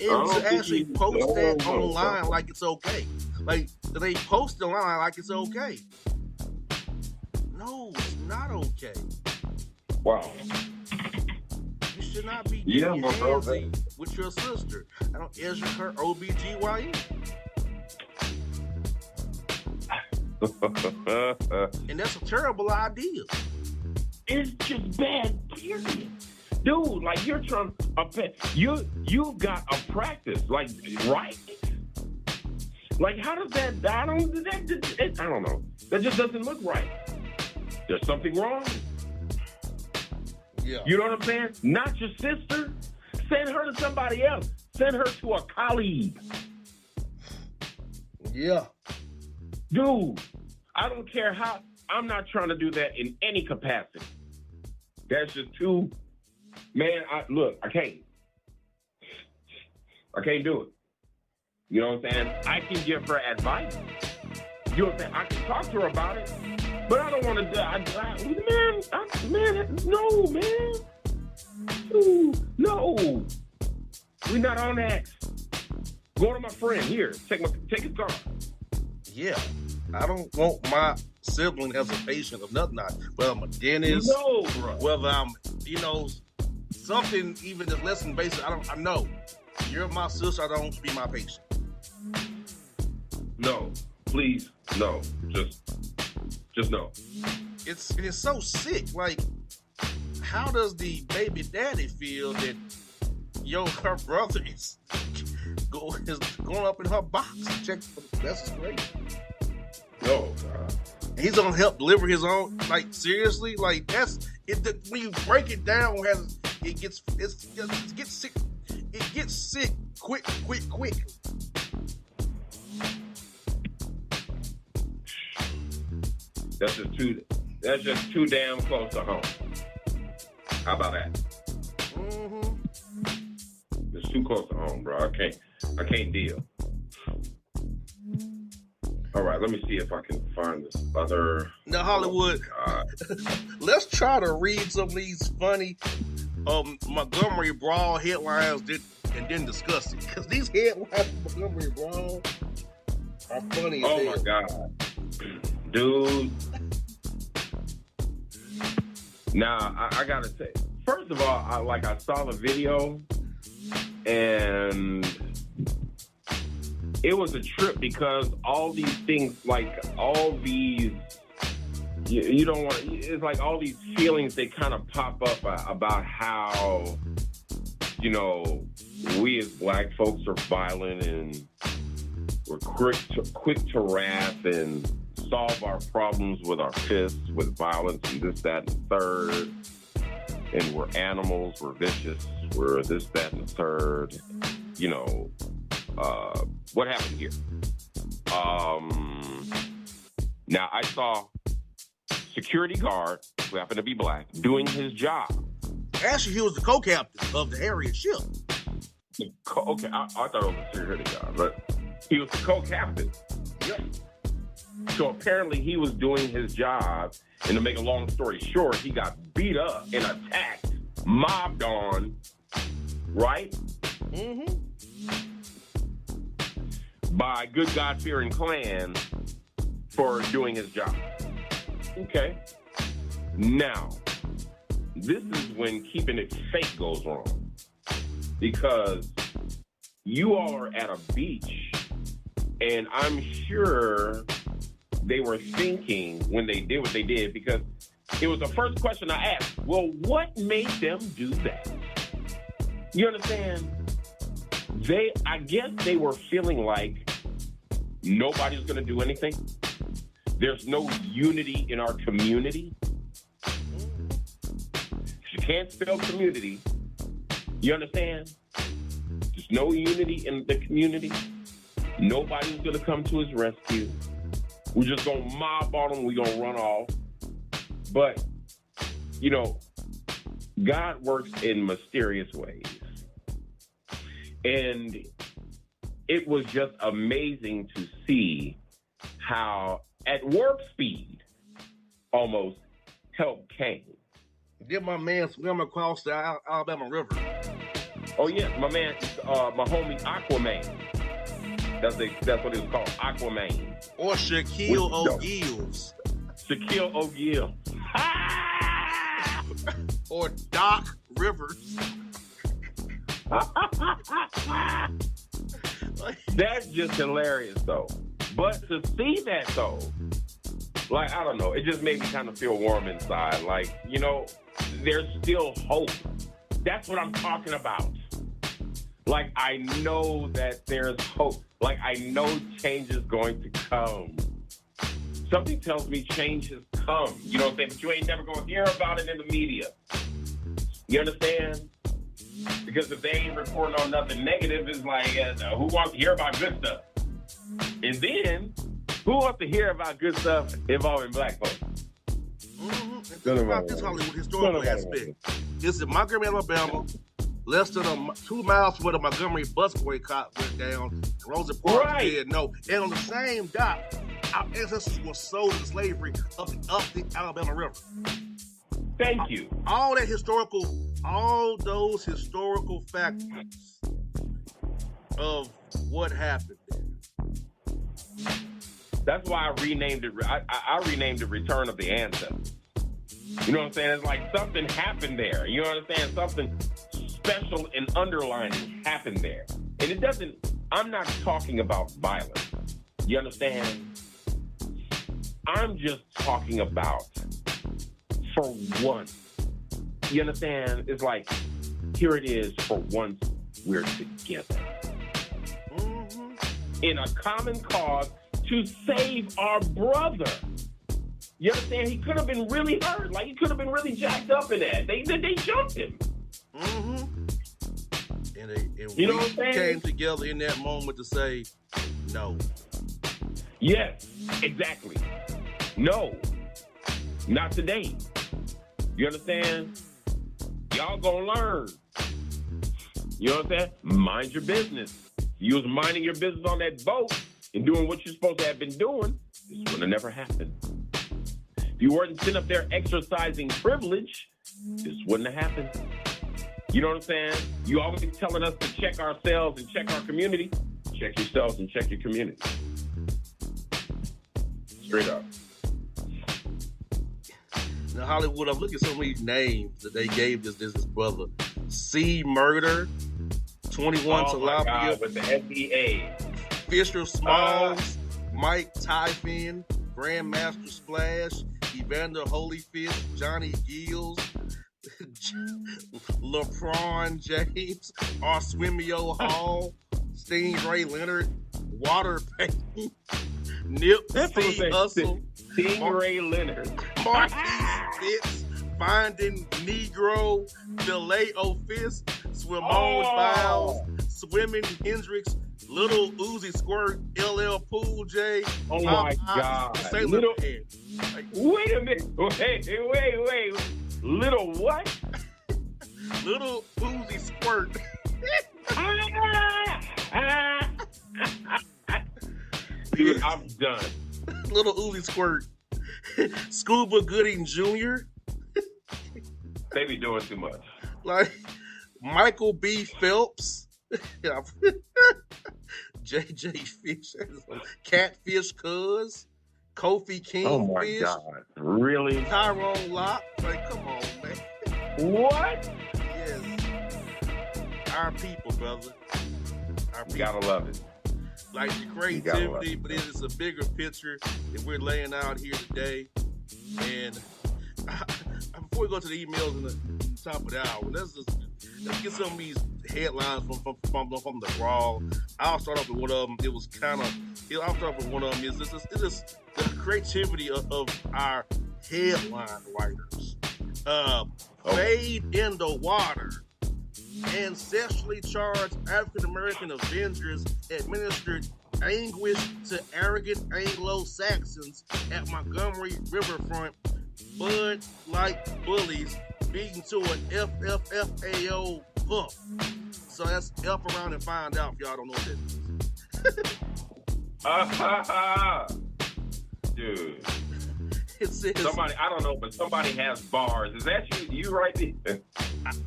And to actually post that online like it's okay. Like, they post it online like it's okay. No, it's not okay. Wow. You should not be getting handsy with your sister. I don't answer her OBGYN. And that's a terrible idea. It's just bad, period. Dude, like, you're trying you've got a practice, like, right? Like, how does that, I don't know. That just doesn't look right. There's something wrong. Yeah. You know what I'm saying? Not your sister. Send her to somebody else. Send her to a colleague. Yeah. Dude, I don't care how, I'm not trying to do that in any capacity. That's just too, man, I can't do it. You know what I'm saying? I can give her advice. You know what I'm saying? I can talk to her about it, but I don't want to die. No, man. Dude, no. We're not on that. Go to my friend. Here, take his car. Yeah. I don't want my sibling as a patient of nothing. Whether I'm a dentist, no, bro. Whether I'm, something even that's less than basic. I know. You're my sister. I don't be my patient. No, please, no. Just no. It's so sick. Like, how does the baby daddy feel that her brother is going up in her box to check for the best grade? Oh God. He's gonna help deliver his own. Like seriously, like that's it. When you break it down, it gets sick. It gets sick quick. That's just too damn close to home. How about that? Mm-hmm. It's too close to home, bro. I can't deal. All right, let me see if I can find this other. Now, Hollywood, let's try to read some of these funny Montgomery Brawl headlines and then discuss it. Because these headlines of Montgomery Brawl are funny as hell. Oh, my God. Dude. Now, I got to say, first of all, I saw the video, and it was a trip because all these things, like all these, you don't want, it's like all these feelings, they kind of pop up about how, you know, we as black folks are violent and we're quick to wrath and solve our problems with our fists, with violence and this, that, and the third. And we're animals, we're vicious, we're this, that, and the third. You know, what happened here? Now, I saw security guard, who happened to be black, doing his job. Actually, he was the co-captain of the Harriet ship. Okay, I thought it was a security guard, but he was the co-captain. Yep. So apparently he was doing his job, and to make a long story short, he got beat up and attacked, mobbed on, right? Mm-hmm. By good God-fearing Klan for doing his job. Okay. Now, this is when keeping it fake goes wrong. Because you all are at a beach, and I'm sure they were thinking when they did what they did, because it was the first question I asked. Well, what made them do that? You understand? I guess they were feeling like nobody's going to do anything. There's no unity in our community. You can't spell community. You understand? There's no unity in the community. Nobody's going to come to his rescue. We're just going to mob on them. We're going to run off. But, you know, God works in mysterious ways. And it was just amazing to see how, at warp speed, almost, help came. Did my man swim across the Alabama River? Oh, yeah, my man, my homie Aquaman. That's what it was called, Aquaman. Or Shaquille O'Neal's. Shaquille O'Neal. Or Doc Rivers. That's just hilarious, though. But to see that, though, like, I don't know, it just made me kind of feel warm inside. Like, you know, there's still hope. That's what I'm talking about. Like, I know that there's hope. Like, I know change is going to come. Something tells me change has come. You know what I'm saying? But you ain't never going to hear about it in the media. You understand? Because if they ain't reporting on nothing negative, it's like, who wants to hear about good stuff? And then, who wants to hear about good stuff involving black folks? Mm-hmm. And think about this Hollywood historical aspect. It's in Montgomery, Alabama, less than 2 miles from where the Montgomery bus boycott went down. Rosa Parks did no. And on the same dock, our ancestors were sold into slavery up the Alabama River. Thank you. All those historical factors of what happened there. That's why I renamed it. I renamed it Return of the Ancestors. You know what I'm saying? It's like something happened there. You know what I'm saying? Something special and underlining happened there. And it doesn't, I'm not talking about violence. You understand? I'm just talking about, for once. You understand? It's like, here it is, for once we're together. Mm-hmm. In a common cause, to save our brother. You understand? He could have been really hurt. Like, he could have been really jacked up in that. They jumped him. Mm-hmm. And you know we what I'm saying? came together in that moment to say, no. Yes, exactly. No, not today. You understand? Y'all gonna learn. You know what I'm saying? Mind your business. You was minding your business on that boat and doing what you're supposed to have been doing, this would have never happened. If you weren't sitting up there exercising privilege, this wouldn't have happened. You know what I'm saying? You always telling us to check ourselves and check our community. Check yourselves and check your community. Straight up. Now, Hollywood, I'm looking at some of these names that they gave this brother. C. Murder, 21 Tilapia. With the FDA. Fisher Smalls, Mike Typhon, Grandmaster Splash, Evander Holyfish, Johnny Gills, LeBron James, Arswimio Hall, Stingray Leonard, Water Payton, Nipsey Hussle, Stingray Leonard, Marquise Fitz, Finding Negro, Delay O'Fist, Swimone Biles, Swimming Hendrix, Little Uzi Squirt, LL Pool J. Oh my God. Little, wait a minute. Wait. Little what? Little Uzi Squirt. Dude, I'm done. Little Uzi Squirt. Scuba Gooding Jr. They be doing too much. Like Michael B. Phelps. JJ Fish. Catfish Cuz. Kofi King. Oh my Fish, God. Really? Tyrone Locke. Like, come on, man. What? Yes. Our people, brother. Our people. Gotta love it. Like the creativity, but it is a bigger picture that we're laying out here today. And before we go to the emails in the top of the hour, let's get some of these headlines from the Raw. I'll start off with one of them. I'll start off with one of them. It's just the creativity of our headline writers. Fade in the water. Ancestrally charged African-American Avengers administered anguish to arrogant Anglo-Saxons at Montgomery Riverfront. Bud-like bullies beaten to an FFFAO puff. So that's F around and find out if y'all don't know what that is. Dude. It says, somebody, I don't know, but somebody has bars. Is that you right there?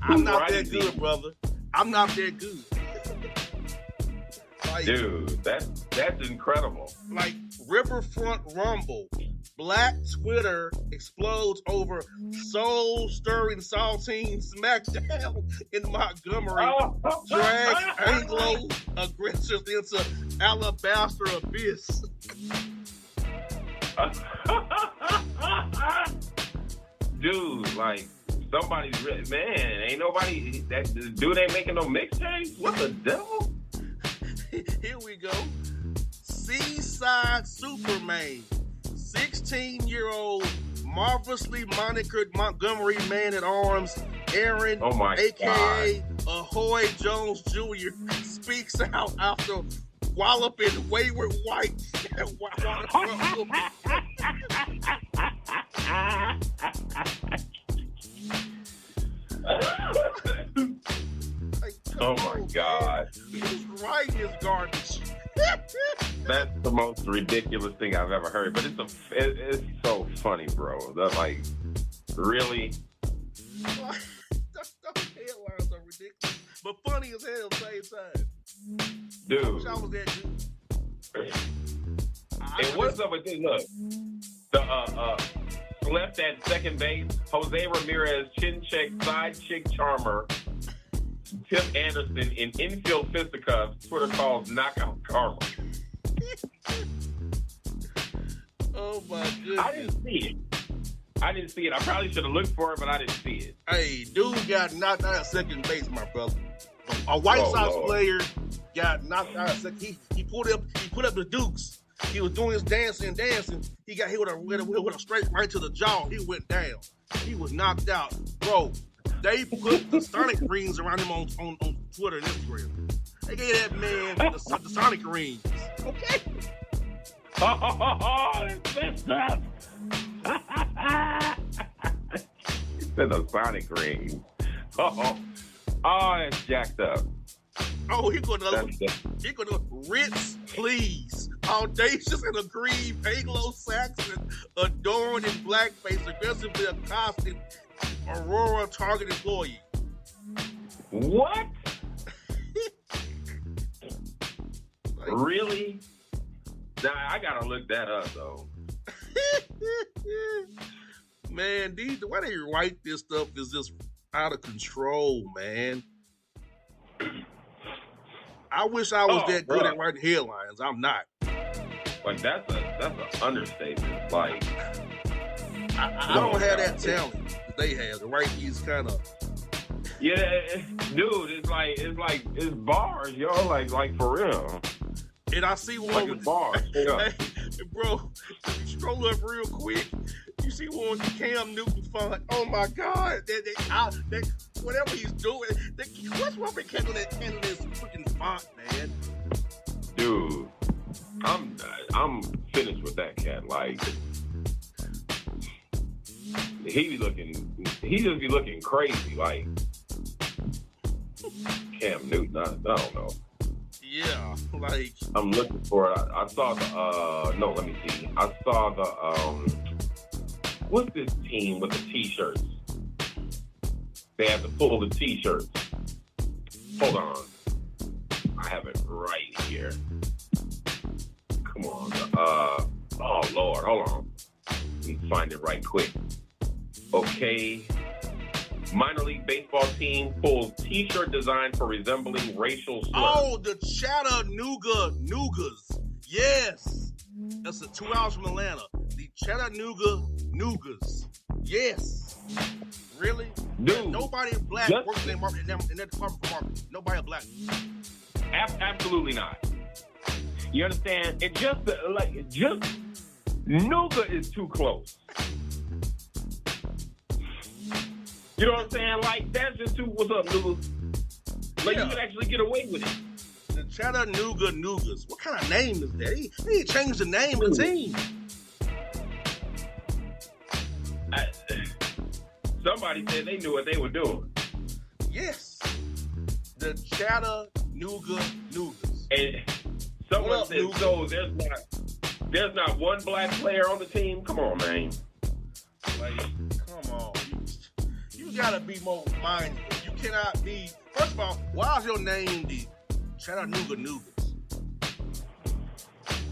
I'm not that good, brother. I'm not that good. Like, dude, that's incredible. Like Riverfront Rumble. Black Twitter explodes over soul-stirring saltine smackdown in Montgomery. Drags Anglo aggressors into alabaster abyss. Dude, like, somebody's man, ain't nobody, that dude ain't making no mixtapes? What the devil? Here we go. Seaside Superman, 16-year-old marvelously monikered Montgomery man-at-arms, Aaron, a.k.a. Ahoy Jones Jr., speaks out after walloping Wayward White. Oh my God. He's writing his garbage. That's the most ridiculous thing I've ever heard. But it's so funny, bro. That's like, really? Those headlines are ridiculous, but funny as hell at the same time. Dude. I wish I was that good. And what's up with this? Look, the left at second base, Jose Ramirez, chin check, side chick charmer, Tim Anderson in infield fisticuffs, Twitter calls knockout karma. Oh my goodness. I didn't see it. I probably should have looked for it, but I didn't see it. Hey, dude got knocked out at second base, my brother. A White Sox player got knocked out at second. He put up the Dukes He was doing his dancing. He got hit with a straight right to the jaw. He went down. He was knocked out. Bro, they put the Sonic rings around him on Twitter and Instagram. They gave that man the Sonic rings. Okay. Oh, it's messed up. It's the Sonic rings. Oh, it's jacked up. Oh, he gonna Ritz, please. Audacious and aggrieved, Anglo-Saxon, adorned in blackface, aggressively accosted Aurora target employee. What? Really? Nah, I gotta look that up though. Man, the way they write this stuff is just out of control, man. I wish I was that good at writing headlines. I'm not. Like that's an understatement. Like I don't have that talent that they have to write these kind of. Yeah, dude, it's bars, yo, like for real. And I see one like with bars. Yeah. Hey, bro, if you scroll up real quick, you see one with the Cam Newton font. Oh my God, whatever he's doing, what's wrong with handling this freaking font, man? Dude, I'm finished with that cat. Like he just be looking crazy. Like Cam Newton, I don't know. Yeah, like I'm looking for it. I saw the no, let me see. I saw the what's this team with the t-shirts? They have to pull the t-shirts. Hold on. I have it right here. Come on. Oh Lord, hold on. Let me find it right quick. Okay. Minor league baseball team pulls t-shirt design for resembling racial slurs. Oh, the Chattanooga Nougats. Yes. That's 2 hours from Atlanta. The Chattanooga Nougats. Yes. Really? Dude, nobody black works in that department for marketing. Nobody black. Absolutely not. You understand? It just Nougat is too close. You know what I'm saying? Like, that's just too, what's up, Nougats? Like, you can actually get away with it. The Chattanooga Nougats. What kind of name is that? He changed the name of the team. Somebody said they knew what they were doing. Yes. The Chattanooga Nougats. And someone said, Nougats? So there's not one black player on the team? Come on, man. Like, come on. You gotta be more mindful. You cannot be. First of all, why is your name the Chattanooga Nougats?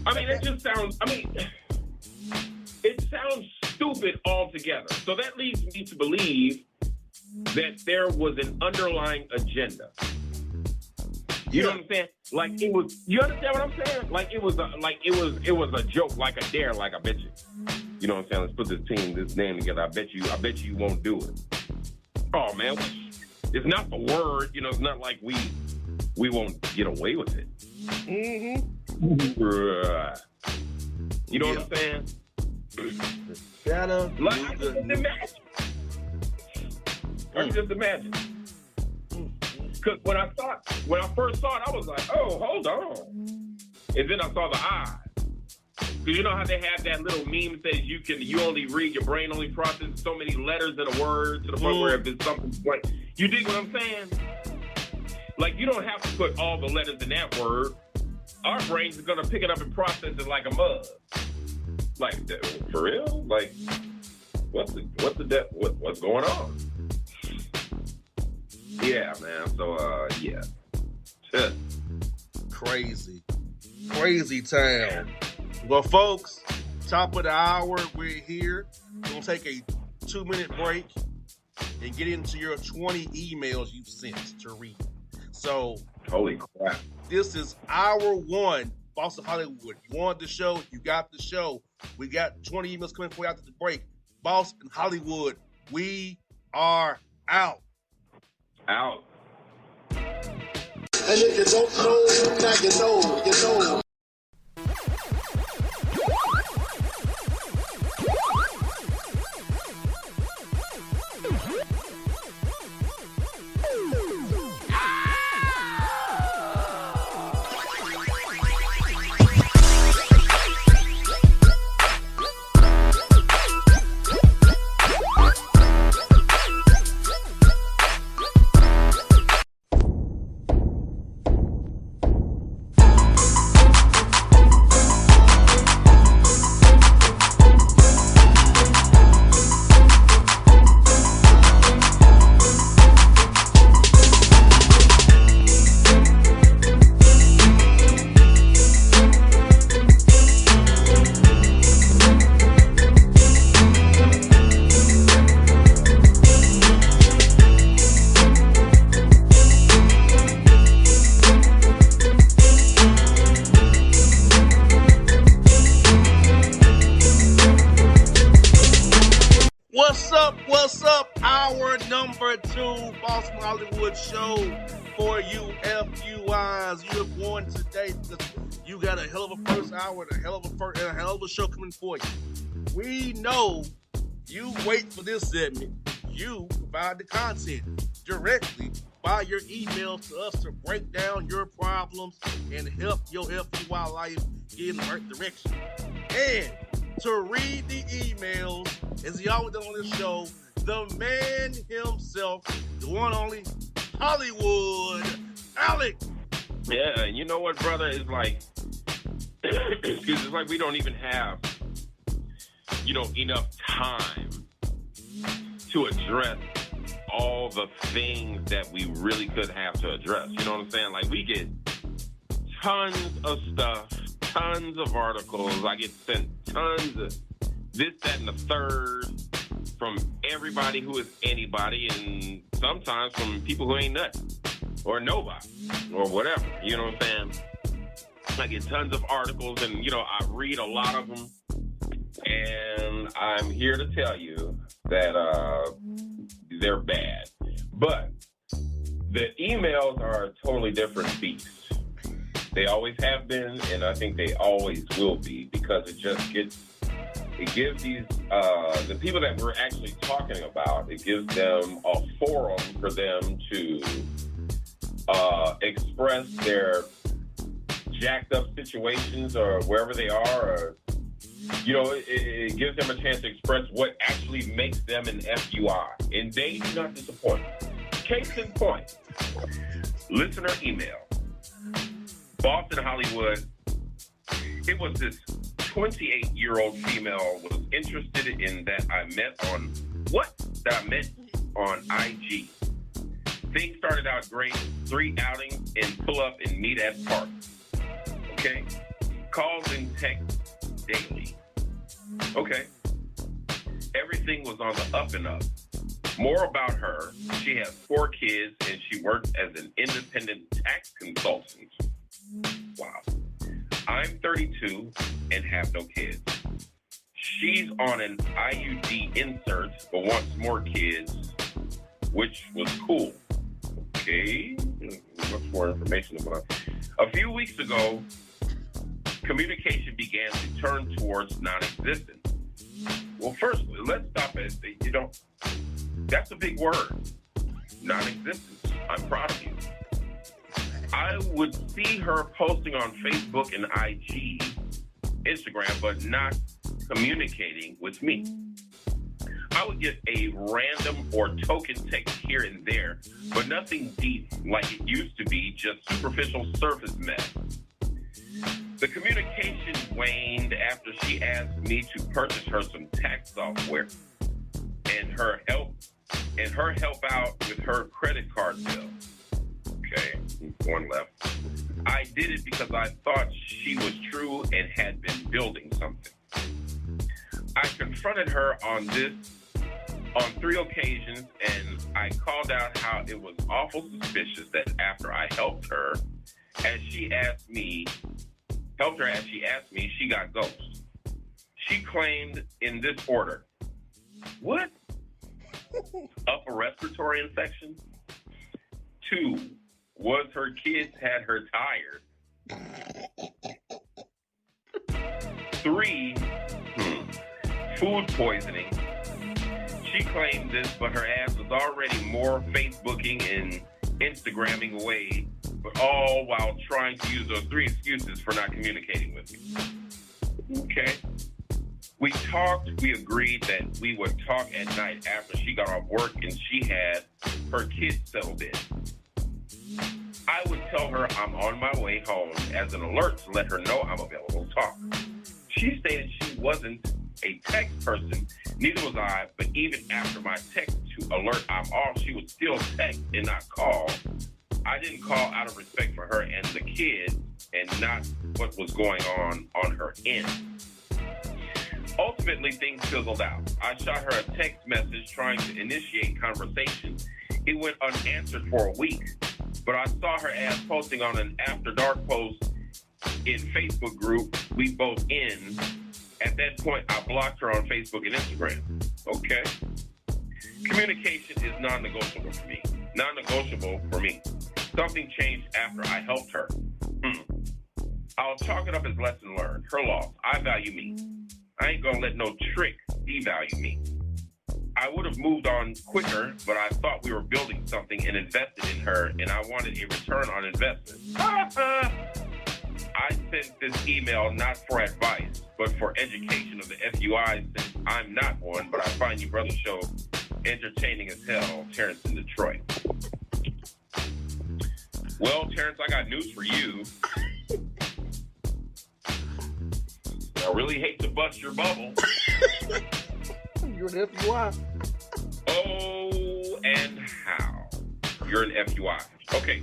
I mean, it just sounds. I mean, it sounds stupid altogether. So that leads me to believe that there was an underlying agenda. You know what I'm saying? Like it was. You understand what I'm saying? Like it was a joke, like a dare, like I bet you. You know what I'm saying? Let's put this name together. I bet you won't do it. Oh man, it's not the word. You know, it's not like we won't get away with it. Mm-hmm. You know what I'm saying? Like, I can just imagine. Because when I first saw it, I was like, oh, hold on. And then I saw the eyes. Because you know how they have that little meme that says you only read, your brain only processes so many letters in a word to the point where if it's something like, you dig what I'm saying? Like, you don't have to put all the letters in that word. Our brains are going to pick it up and process it like a mug. Like, for real? Like, what's going on? Yeah, man. So, yeah. Crazy town. Well, folks, top of the hour, we're here. We're going to take a 2-minute break and get into your 20 emails you've sent to read. So, holy crap. This is hour 1, Boss of Hollywood. You wanted the show, you got the show. We got 20 emails coming for you after the break. Boss in Hollywood, we are out. Out. And if you don't know, now you know. Bossman Hollywood show for you FUIs. You have won today because you got a hell of a first hour and a hell of a show coming for you. We know you wait for this segment. You provide the content directly by your email to us to break down your problems and help your FUI life get in the right direction. And to read the emails, as he always does on this show, the man himself, the one only Hollywood Alex. Yeah, and you know what, brother? It's like, it's like we don't even have, enough time to address all the things that we really could have to address. You know what I'm saying? Like, we get tons of stuff, tons of articles. I get sent tons of this, that, and the third from everybody who is anybody, and sometimes from people who ain't nothing or nobody or whatever. You know what I'm saying? I get tons of articles, and, I read a lot of them, and I'm here to tell you that they're bad. But the emails are a totally different beast. They always have been, and I think they always will be, because it gives these, the people that we're actually talking about, it gives them a forum for them to express their jacked up situations or wherever they are, or, it gives them a chance to express what actually makes them an FUI. And they do not disappoint. Case in point, listener email. Boston, Hollywood. It was this 28-year-old female was interested in that I met on IG. Things started out great. 3 outings and pull up and meet at park. Okay? Calls and texts daily. Okay. Everything was on the up and up. More about her. She has 4 kids and she works as an independent tax consultant. Wow. I'm 32 and have no kids. She's on an IUD insert but wants more kids, which was cool. Okay. Much more information about it. A few weeks ago, communication began to turn towards non-existent. Well, first, let's stop at, that's a big word. Non-existent. I'm proud of you. I would see her posting on Facebook and IG, Instagram, but not communicating with me. I would get a random or token text here and there, but nothing deep like it used to be, just superficial surface mess. The communication waned after she asked me to purchase her some tax software and her help out with her credit card bill. Okay, one left. I did it because I thought she was true and had been building something. I confronted her on 3 occasions, and I called out how it was awful suspicious that after I helped her, as she asked me, she got ghosted. She claimed in this order, what? Upper respiratory infection? 2, was her kids had her tired. 3, food poisoning. She claimed this, but her ass was already more Facebooking and Instagramming away, but all while trying to use those 3 excuses for not communicating with me. Okay. We talked, we agreed that we would talk at night after she got off work and she had her kids settled in. I would tell her I'm on my way home as an alert to let her know I'm available to talk. She stated she wasn't a text person, neither was I, but even after my text to alert I'm off, she would still text and not call. I didn't call out of respect for her and the kids and not what was going on her end. Ultimately, things fizzled out. I shot her a text message trying to initiate conversation. It went unanswered for a week, but I saw her ass posting on an After Dark post in Facebook group we both in. At that point, I blocked her on Facebook and Instagram. Okay? Communication is non-negotiable for me. Non-negotiable for me. Something changed after I helped her. I'll chalk it up as lesson learned. Her loss. I value me. I ain't gonna let no trick devalue me. I would have moved on quicker, but I thought we were building something and invested in her, and I wanted a return on investment. I sent this email not for advice, but for education of the FUI, since I'm not one, but I find you brother show entertaining as hell. Terrence in Detroit. Well, Terrence, I got news for you. I really hate to bust your bubble. You're an FUI. Oh, and how? You're an FUI. Okay,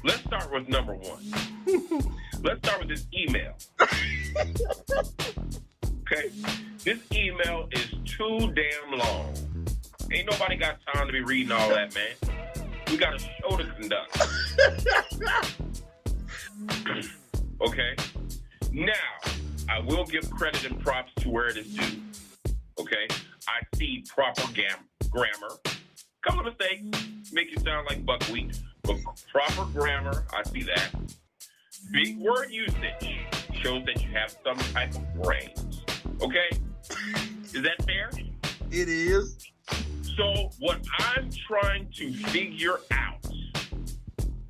let's start with number one. Let's start with this email. Okay, this email is too damn long. Ain't nobody got time to be reading all that, man. We got a show to conduct. Okay, now I will give credit and props to where it is due. Okay, I see proper grammar. Couple of mistakes make you sound like buckwheat, but proper grammar, I see that. Big word usage shows that you have some type of brains. Okay, is that fair? It is. So what I'm trying to figure out,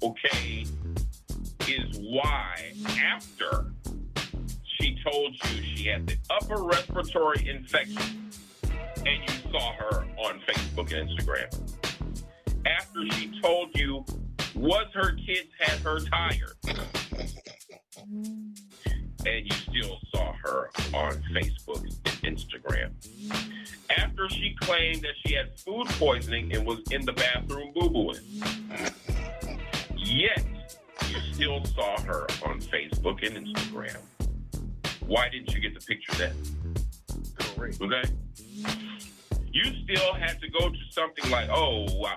okay, is why after she told you she had the upper respiratory infection and you saw her on Facebook and Instagram. After she told you was her kids had her tired and you still saw her on Facebook and Instagram. After she claimed that she had food poisoning and was in the bathroom boo-booing. Yet, you still saw her on Facebook and Instagram. Why didn't you get the picture then? Correct. Okay? You still had to go to something like, oh, wow.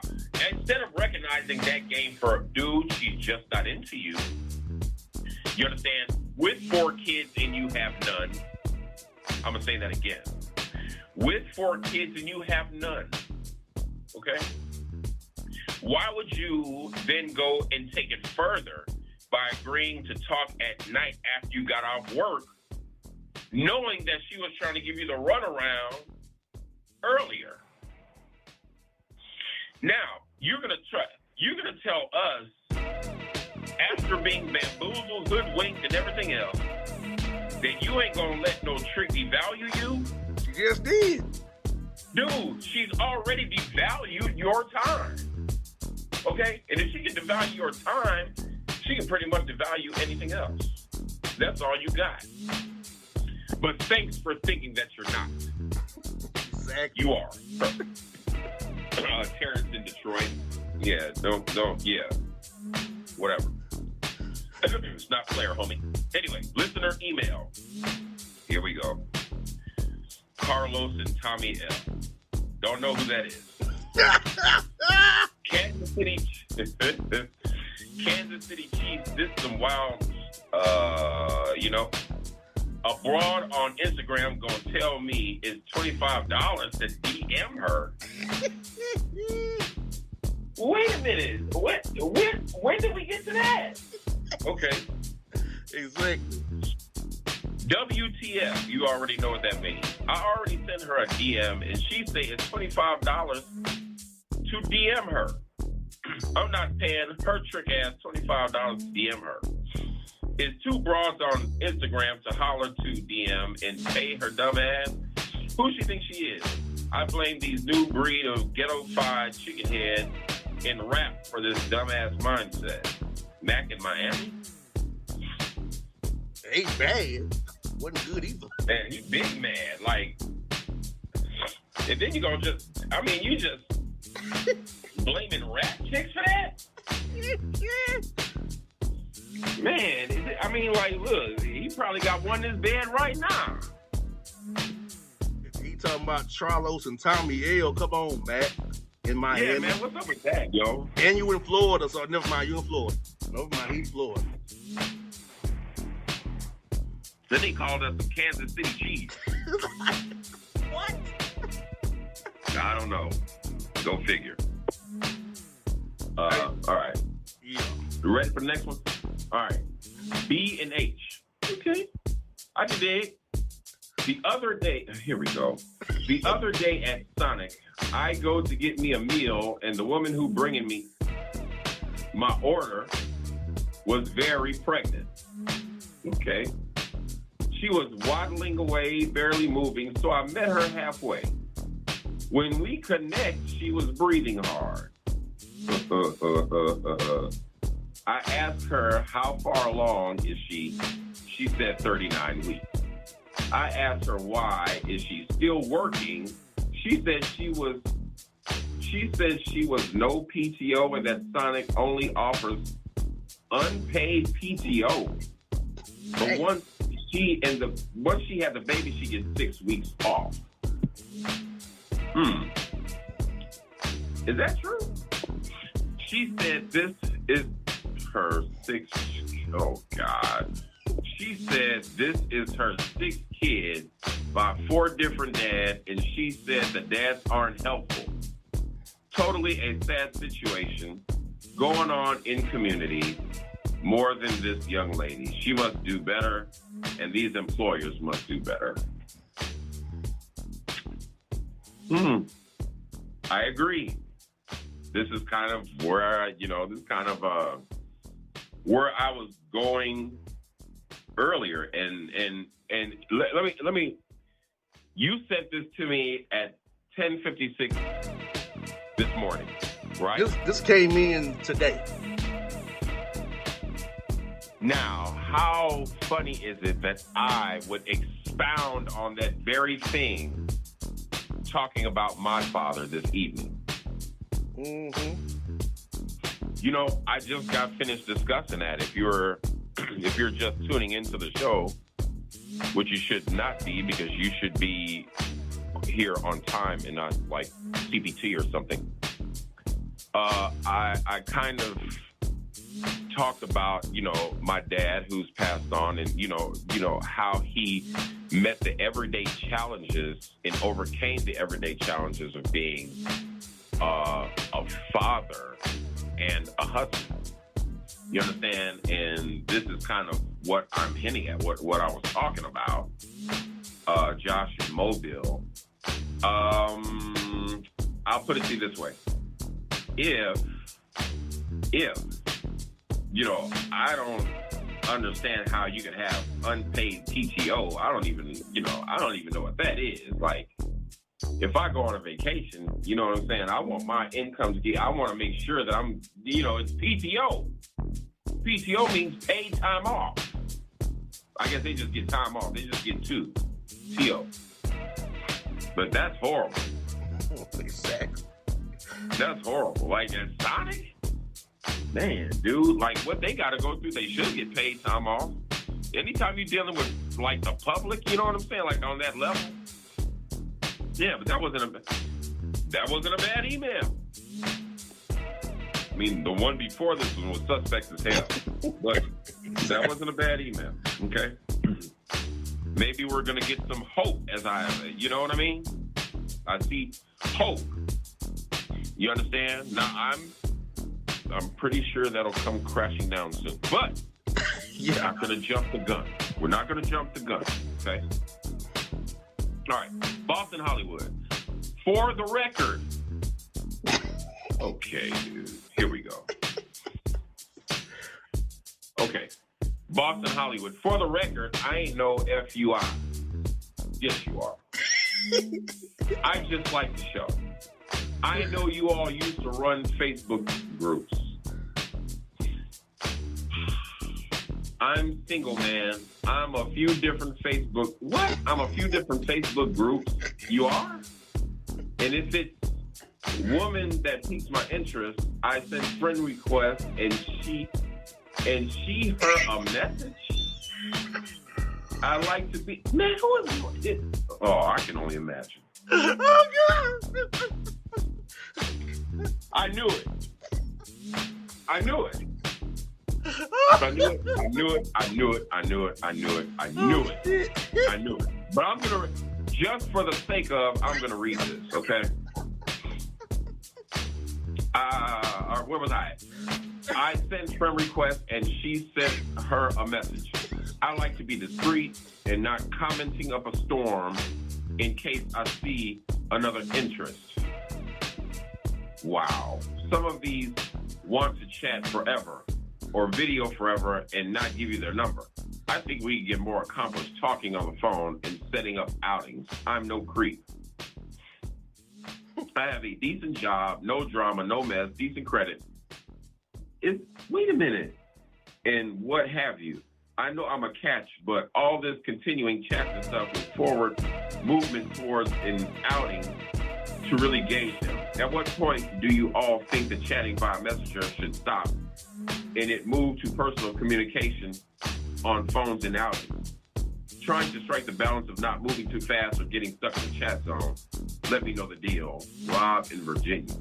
Instead of recognizing that game for, dude, she's just not into you. You understand? With 4 kids and you have none. I'm going to say that again. With 4 kids and you have none. Okay? Why would you then go and take it further by agreeing to talk at night after you got off work, knowing that she was trying to give you the runaround earlier? Now, you're gonna tell us, after being bamboozled, hoodwinked, and everything else, that you ain't gonna let no trick devalue you? She just did. Dude, she's already devalued your time. Okay? And if she can devalue your time, she can pretty much devalue anything else. That's all you got. But thanks for thinking that you're not. Exactly. You are. Terrence in Detroit. Yeah, don't, yeah. Whatever. It's not Flair, homie. Anyway, listener email. Here we go. Carlos and Tommy L. Don't know who that is. Kansas City Chiefs did some wild, a broad on Instagram gonna tell me it's $25 to DM her. Wait a minute. When did we get to that? Okay. Exactly. WTF, you already know what that means. I already sent her a DM, and she said it's $25 to DM her. I'm not paying her trick ass $25 to DM her. It's 2 broads on Instagram to holler to DM and pay her dumb ass. Who she thinks she is? I blame these new breed of ghetto-fied chicken head and rap for this dumbass mindset. Mac in Miami? Ain't bad. Wasn't good either. Man, you big mad. Like, and then you gonna you just blaming rap chicks for that? Man, look, he probably got one in his bed right now. He talking about Charlos and Tommy L. Come on, Matt. In Miami. Yeah, man, what's up with that, yo? And you in Florida, so never mind, you in Florida. Never mind, he's Florida. Then they called us some Kansas City Chiefs. What? I don't know. Go figure. All right. Yeah. You ready for the next one? All right. B and H. Okay. I can dig. The other day, here we go. The other day at Sonic, I go to get me a meal, and the woman who bringing me my order was very pregnant. Okay. She was waddling away, barely moving, so I met her halfway. When we connect, she was breathing hard. I asked her, how far along is she? She said 39 weeks. I asked her why, is she still working? She said she was no PTO and that Sonic only offers unpaid PTO. But once she had the baby, she gets 6 weeks off. Is that true? She said this is her sixth. Oh God. She said this is her sixth kid by 4 different dads, and she said the dads aren't helpful. Totally a sad situation going on in community. More than this young lady. She must do better, and these employers must do better. I agree. This is kind of where where I was going earlier, and let me. You sent this to me at 10:56 this morning, right? This came in today. Now, how funny is it that I would expound on that very thing talking about my father this evening? Mm-hmm. You know, I just got finished discussing that. If you're just tuning into the show, which you should not be because you should be here on time and not like CPT or something. I kind of talked about, my dad who's passed on and, how he met the everyday challenges and overcame the everyday challenges of being a father and a husband. You understand? And this is kind of what I'm hinting at, what I was talking about. Josh in Mobile. I'll put it to you this way. If I don't understand how you can have unpaid PTO. I don't even know what that is. Like, if I go on a vacation, you know what I'm saying? I want my income to get, I want to make sure that I'm, it's PTO. PTO means paid time off. I guess they just get time off. They just get 2 TO. But that's horrible. Exactly. That's horrible. Like at Sonic? Man, dude, like what they got to go through, they should get paid time off. Anytime you're dealing with like the public, you know what I'm saying? Like on that level. Yeah, but that wasn't a bad email. I mean, the one before this one was suspect as hell. But that wasn't a bad email. Okay? Maybe we're going to get some hope you know what I mean? I see hope. You understand? Now, I'm pretty sure that'll come crashing down soon. But we're not going to jump the gun. We're not going to jump the gun. Okay? All right. Boston, Hollywood. For the record. Okay, dude. Here we go. Okay. Boston, Hollywood. For the record, I ain't no FUI. Yes, you are. I just like the show. I know you all used to run Facebook groups. I'm single, man. I'm a few different Facebook. What? I'm a few different Facebook groups. You are? And if it's woman that piques my interest, I send friend requests and she her a message. I like to be, man, who is it? Oh, I can only imagine. Oh, God. I knew it. I knew it. But I'm going to, just for the sake of, I'm going to read this, okay? Where was I? I sent friend request and she sent her a message. I like to be discreet and not commenting up a storm in case I see another interest. Wow. Some of these want to chat forever or video forever and not give you their number. I think we can get more accomplished talking on the phone and setting up outings. I'm no creep. I have a decent job, no drama, no mess, decent credit. Wait a minute. And what have you? I know I'm a catch, but all this continuing chat and stuff with forward movement towards an outing to really gauge them. At what point do you all think that chatting via messenger should stop and it move to personal communication on phones and outings? Trying to strike the balance of not moving too fast or getting stuck in the chat zone. Let me know the deal. Rob in Virginia.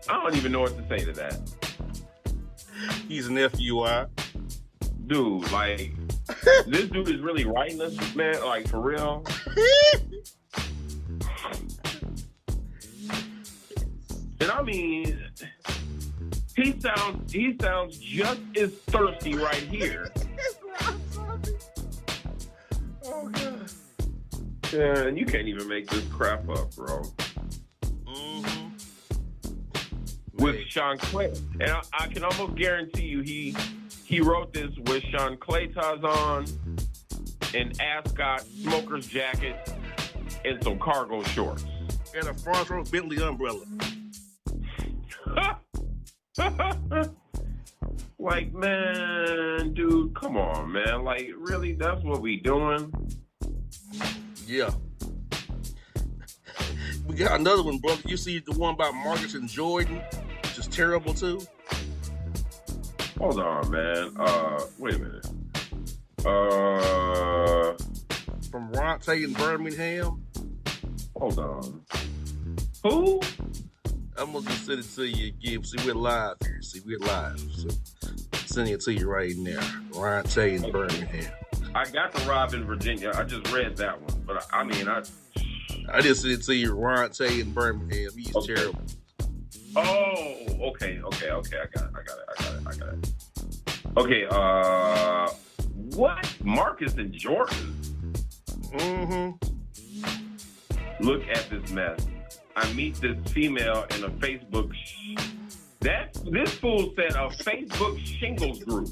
I don't even know what to say to that. He's an FUI. Dude, like, this dude is really writing us, man, like, for real. And I mean, he sounds just as thirsty right here. Oh, God. Yeah, and you can't even make this crap up, bro. Mm-hmm. With Sean Clay. And I can almost guarantee you he wrote this with Sean Claytas on, an ascot, smoker's jacket, and some cargo shorts. And a front row Bentley umbrella. Like, man, dude, come on, man. Like, really, that's what we doing? Yeah. We got another one, brother. You see the one about Marcus and Jordan, which is terrible, too? Hold on, man. Wait a minute. From Ronte in Birmingham. Hold on. Who? I'm going to just send it to you again. See, we're live here. We're live. So, sending it to you right now. Ronte in Birmingham. I got the Rob in Virginia. I just read that one. But, I just sent it to you, Ronte in Birmingham. He's okay. Terrible. Oh, okay. I got it. Okay, what? Marcus and Jordan? Mm-hmm. Look at this mess. I meet this female in a Facebook. This fool said a Facebook shingles group.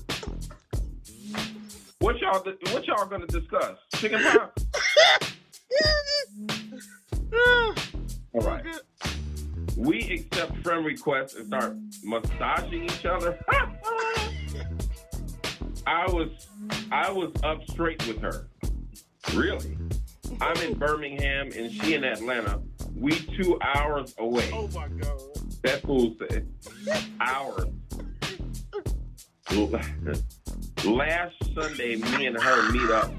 What y'all gonna discuss? Chicken pox? All right. We accept friend requests and start massaging each other. I was up straight with her. Really? I'm in Birmingham and she in Atlanta. We 2 hours away. Oh my God. That fool said hours. Last Sunday, me and her meet up.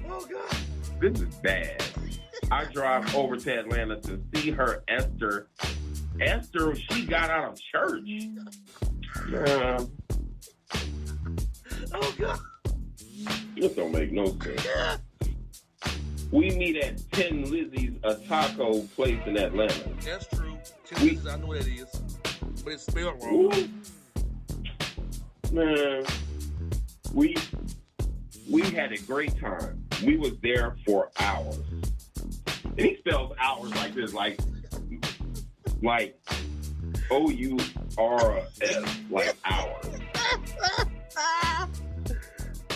Oh God. This is bad. I drive over to Atlanta to see her, Esther. Esther, she got out of church. Oh God. This don't make no sense. We meet at 10 Lizzie's, a taco place in Atlanta. That's true. 10 Lizzie's, I know what it is. But it's spelled wrong. Man, we had a great time. We was there for hours. And he spells hours like this, like O-U-R-S, like hours.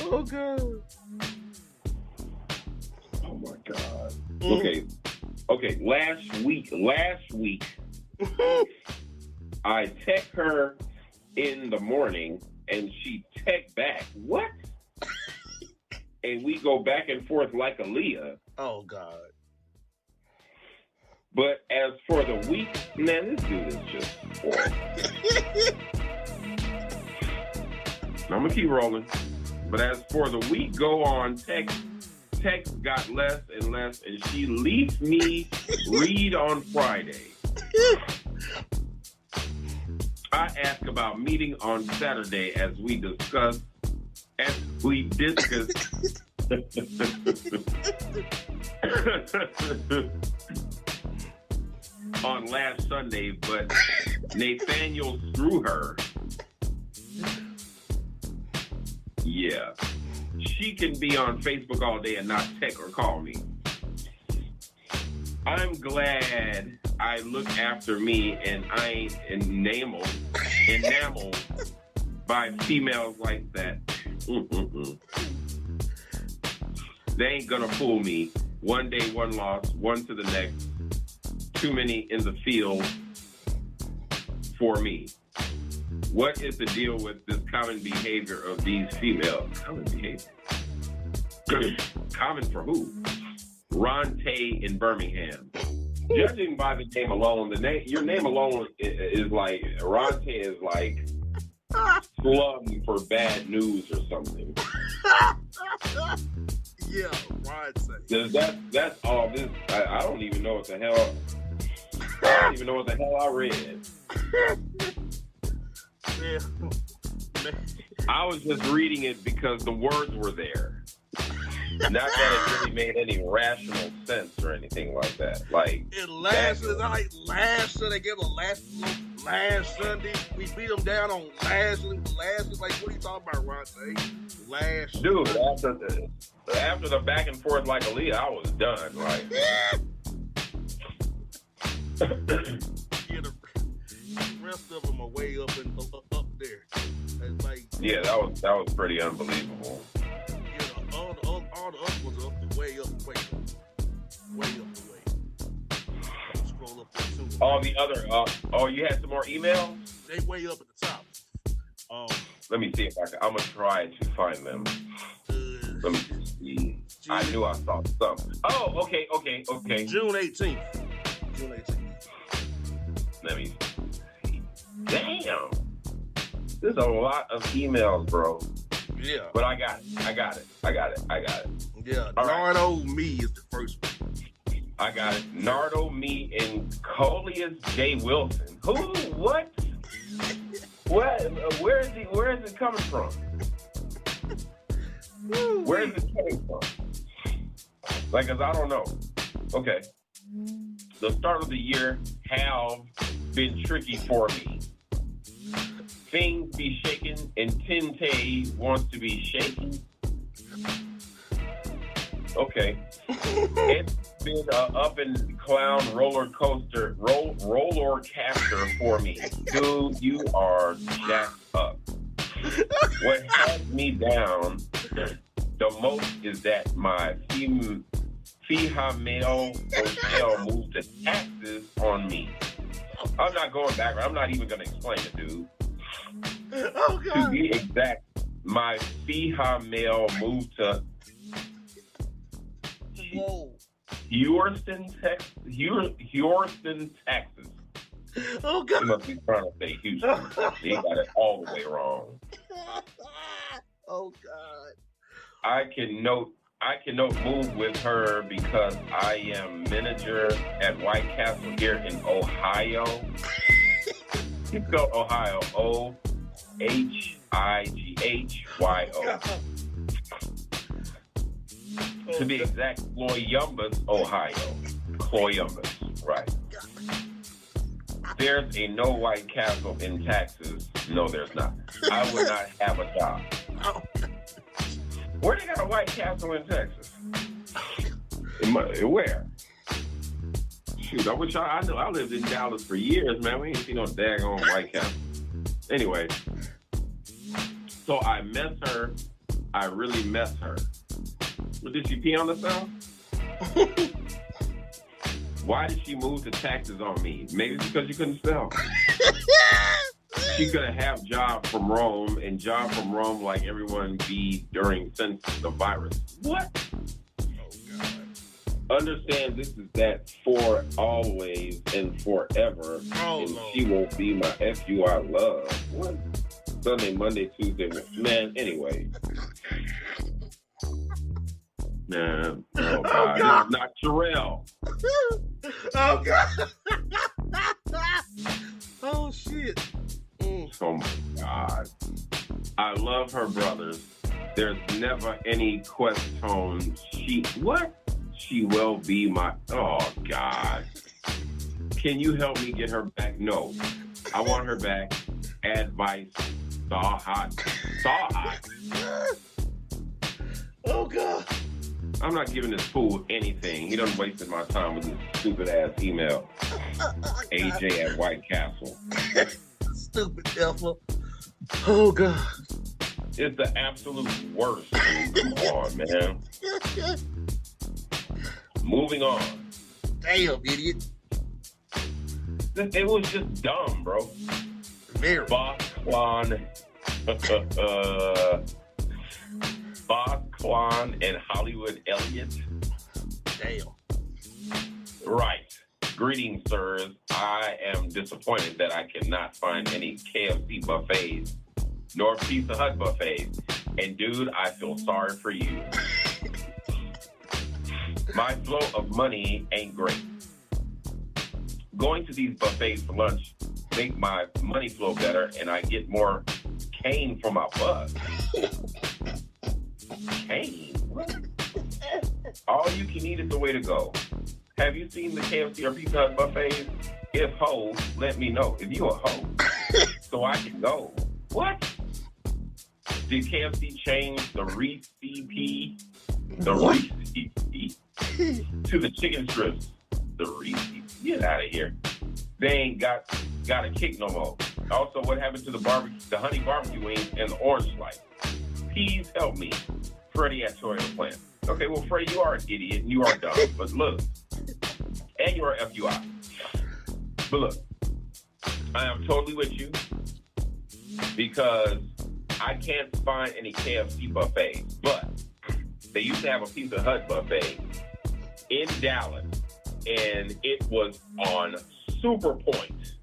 Oh God. Oh my God. Okay. Last week, I text her in the morning and she text back, what? And we go back and forth like Aaliyah. Oh God. But as for the week, man, this dude is just horrible. I'm gonna keep rolling. But as for the week go on, text got less and less, and she leaves me read on Friday. I ask about meeting on Saturday as we discuss on last Sunday, but Nathaniel threw her. Yeah. She can be on Facebook all day and not text or call me. I'm glad I look after me and I ain't enamored by females like that. They ain't gonna fool me. One day, one loss, one to the next. Too many in the field for me. What is the deal with this common behavior of these females? Common behavior? Common for who? Ron Tay in Birmingham. Judging by the name alone, your name alone is like, Ron Tay is like slum for bad news or something. Yeah, Ron Tay. That's all this. I don't even know what the hell. I don't even know what the hell I read. Yeah. I was just reading it because the words were there. Not that it really made any rational sense or anything like that. Like it last Sunday, gave a last Sunday. We beat them down on last. Like, what are you talking about, Ron Tay? Last. Dude, after the back and forth like Aaliyah, I was done. Like. Yeah, the rest of them are way up there. It's like, yeah, that was pretty unbelievable. Yeah, all the other ones are up, way up the way. Scroll up there too. All the other, you had some more emails? They way up at the top. Let me see if I can. I'm gonna try to find them. Let me see. I knew I saw something. Oh, okay. June 18th. Let me see. Damn. There's a lot of emails, bro. Yeah. But I got it. Yeah. All Nardo right. Me is the first one. I got it. Nardo Me and Coleus J. Wilson. Who? What? What? Where is it coming from? Where is it coming from? Like, cause I don't know. Okay. The start of the year have been tricky for me. Things be shaking and Tinte wants to be shaken. Okay. It's been an up and clown roller caster for me. Dude, you are jacked up. What has me down the most is that my female hotel moved the taxes on me. I'm not going back. I'm not even going to explain it, dude. Oh, God. To be exact, my female moved to Houston, Texas. Oh, God. He must be trying to say Houston. He got it all the way wrong. Oh, God. I cannot move with her because I am manager at White Castle here in Ohio. You spell Ohio, Ohightyo. To be exact, Cloyumbus, Ohio. Cloyumbus, right. There's a no White Castle in Texas. No, there's not. I would not have a job. Where they got a White Castle in Texas? Where? Shoot, I wish I knew. I lived in Dallas for years, man. We ain't seen no daggone White Castle. Anyway, so I miss her. I really miss her. Well, did she pee on herself? Why did she move to Texas on me? Maybe it's because you couldn't spell. She could have job from Rome, and job from Rome like everyone be since the virus. What? Oh, God. Understand this is that for always and forever, and Lord. She will be my FUI love. What? Sunday, Monday, Tuesday, man, anyway. Nah, oh, God. This is not Terrell. Oh, God. Oh, shit. Oh, my God. I love her brothers. There's never any question. She will be my. Oh God. Can you help me get her back? No. I want her back. Advice. Saw hot. Oh God. I'm not giving this fool anything. He done wasted my time with this stupid ass email. AJ at White Castle. Stupid devil. Oh God. It's the absolute worst. Come on, man. Moving on. Damn, idiot. It was just dumb, bro. Very. Bossman and Hollywood Elliott. Damn. Right. Greetings, sirs. I am disappointed that I cannot find any KFC buffets nor Pizza Hut buffets. And dude, I feel sorry for you. My flow of money ain't great. Going to these buffets for lunch make my money flow better and I get more cane for my buck. Cane? What? All you can eat is the way to go. Have you seen the KFC or Pizza Hut buffets? If ho, let me know. If you a ho, so I can go. What? Did KFC change the recipe? The recipe to the chicken strips. The recipe. Get out of here. They ain't got a kick no more. Also, what happened to the honey barbecue wings and the orange slice? Please help me. Freddie at Toyota Plant. Okay, well, Freddie, you are an idiot and you are dumb. But look, and you're a FUI. But look, I am totally with you because I can't find any KFC buffets, but they used to have a Pizza Hut buffet in Dallas, and it was on super point.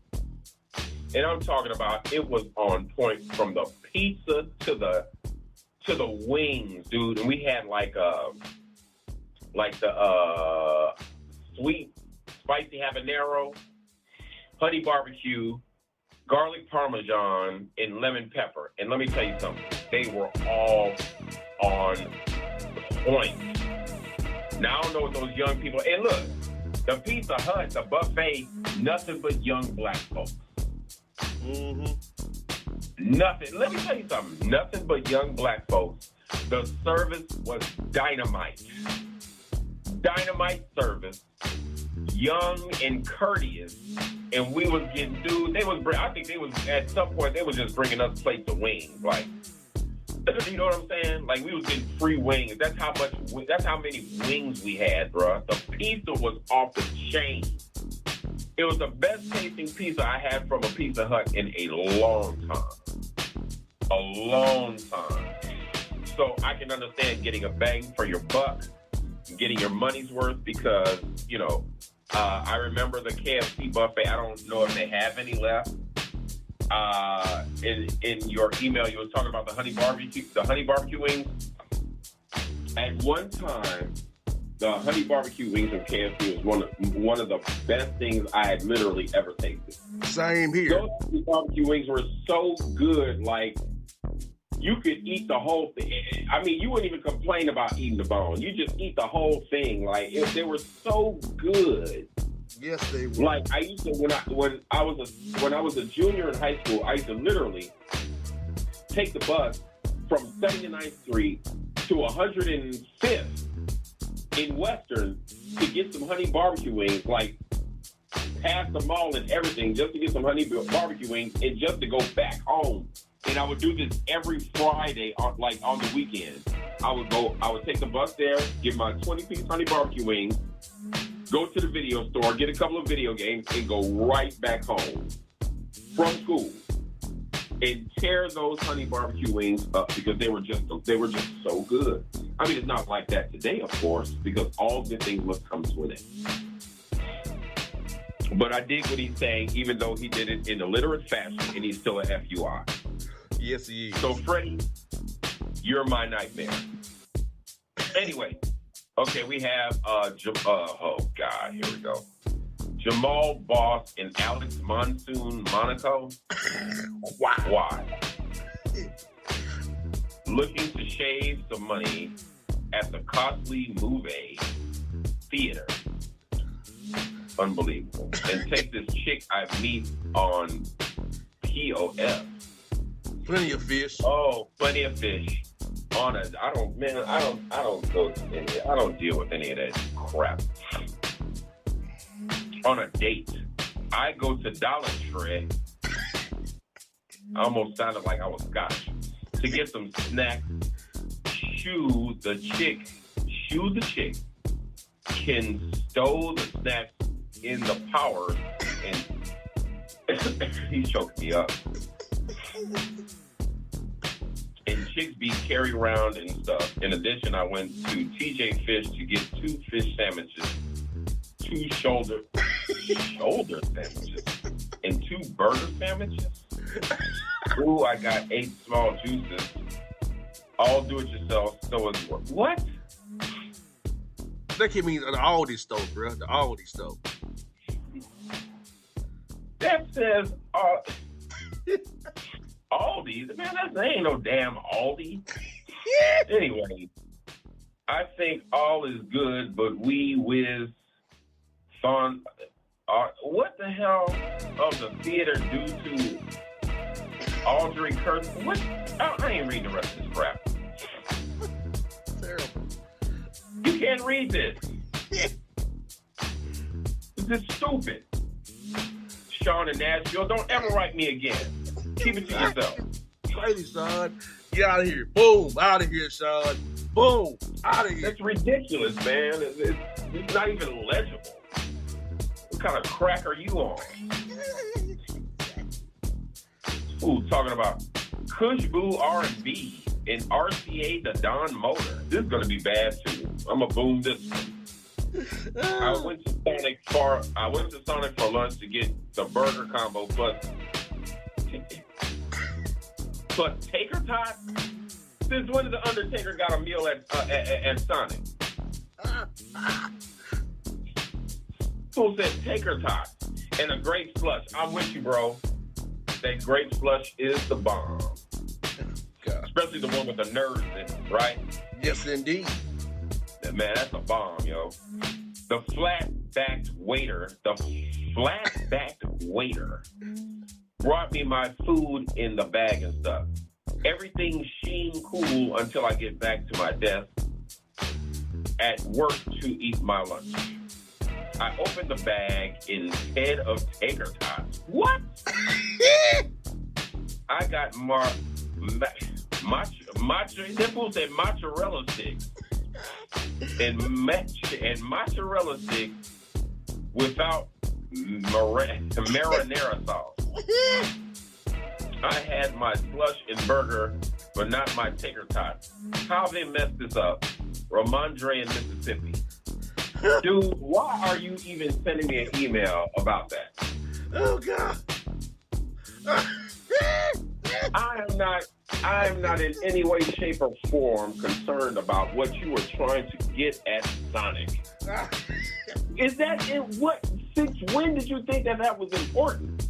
And I'm talking about it was on point from the pizza to the wings, dude. And we had like the sweet spicy habanero, honey barbecue, garlic parmesan, and lemon pepper. And let me tell you something. They were all on point. Now, I don't know what those young people... And look, the Pizza Hut, the buffet, nothing but young black folks. Mm-hmm. Nothing. Let me tell you something. Nothing but young black folks. The service was dynamite. Dynamite service. Young and courteous. And we was getting, dude, I think they was, at some point, they was just bringing us plates of wings. Like, you know what I'm saying? Like, we was getting free wings. That's how many wings we had, bruh. The pizza was off the chain. It was the best tasting pizza I had from a Pizza Hut in a long time. A long time. So I can understand getting a bang for your buck, getting your money's worth because, you know, I remember the KFC buffet. I don't know if they have any left. In your email, you were talking about the honey barbecue wings. At one time, the honey barbecue wings from KFC was one of the best things I had literally ever tasted. Same here. Those honey barbecue wings were so good, like you could eat the whole thing. I mean, you wouldn't even complain about eating the bone. You just eat the whole thing. Like they were so good. Yes, they were. Like I used to when I was a junior in high school, I used to literally take the bus from 79th Street to 105th in Western to get some honey barbecue wings, like past the mall and everything, just to get some honey barbecue wings and just to go back home. And I would do this every Friday, on the weekend. I would take the bus there, get my 20-piece honey barbecue wings, go to the video store, get a couple of video games, and go right back home from school and tear those honey barbecue wings up because they were just so good. I mean, it's not like that today, of course, because all good things must come to an end. But I dig what he's saying, even though he did it in a literate fashion, and he's still a FUI. Yes, he is. So, Freddie, you're my nightmare. Anyway, okay, we have, oh, God, here we go. Jamal Boss and Alex Monsoon Monaco. Wow. Why? looking to shave some money at the costly movie theater. Unbelievable. And take this chick I meet on POF. Plenty of fish. Oh, plenty of fish. I don't deal with any of that crap. On a date, I go to Dollar Tree. I almost sounded like I was Scottish. To get some snacks, shoo the chick can stow the snacks in the power, and he choked me up. And chicks be carried around and stuff. In addition, I went to TJ Fish to get 2 fish sandwiches, 2 shoulder sandwiches, and 2 burger sandwiches. Ooh, I got 8 small juices. All do it yourself. So it's what? That can mean the Aldi store, bro. The Aldi store. That says Aldi. Man, that ain't no damn Aldi. Anyway, I think all is good, but we whiz on. What the hell of the theater due to Audrey Curtin? What? I ain't reading the rest of this crap. Terrible. You can't read this. This is stupid. Sean in Nashville, don't ever write me again. Keep it to yourself. Crazy, son. Get out of here. Boom. Out of here, son. Boom. Out of here. That's ridiculous, man. It's not even legible. What kind of crack are you on? Ooh, talking about Kushboo R&B and RCA the Don Motor. This is going to be bad, too. I'm going to boom this one. I went to Sonic for lunch to get the burger combo plus Taker Tot. Since when did the Undertaker got a meal at Sonic? Who said Taker Tot and a grape slush? I'm with you, bro. That grape slush is the bomb. God. Especially the one with the nerds in it, right? Yes, indeed. Man, that's a bomb, yo. The flat-backed waiter brought me my food in the bag and stuff. Everything seemed cool until I get back to my desk at work to eat my lunch. I opened the bag instead of Taker Tots. What? I got that fool said mozzarella sticks. And mozzarella sticks without marinara sauce. I had my slush and burger, but not my Taker Tot. How they messed this up? Ramondre in Mississippi. Dude, why are you even sending me an email about that? Oh, God. I am not in any way, shape, or form concerned about what you were trying to get at Sonic. Is that in what? Since when did you think that was important?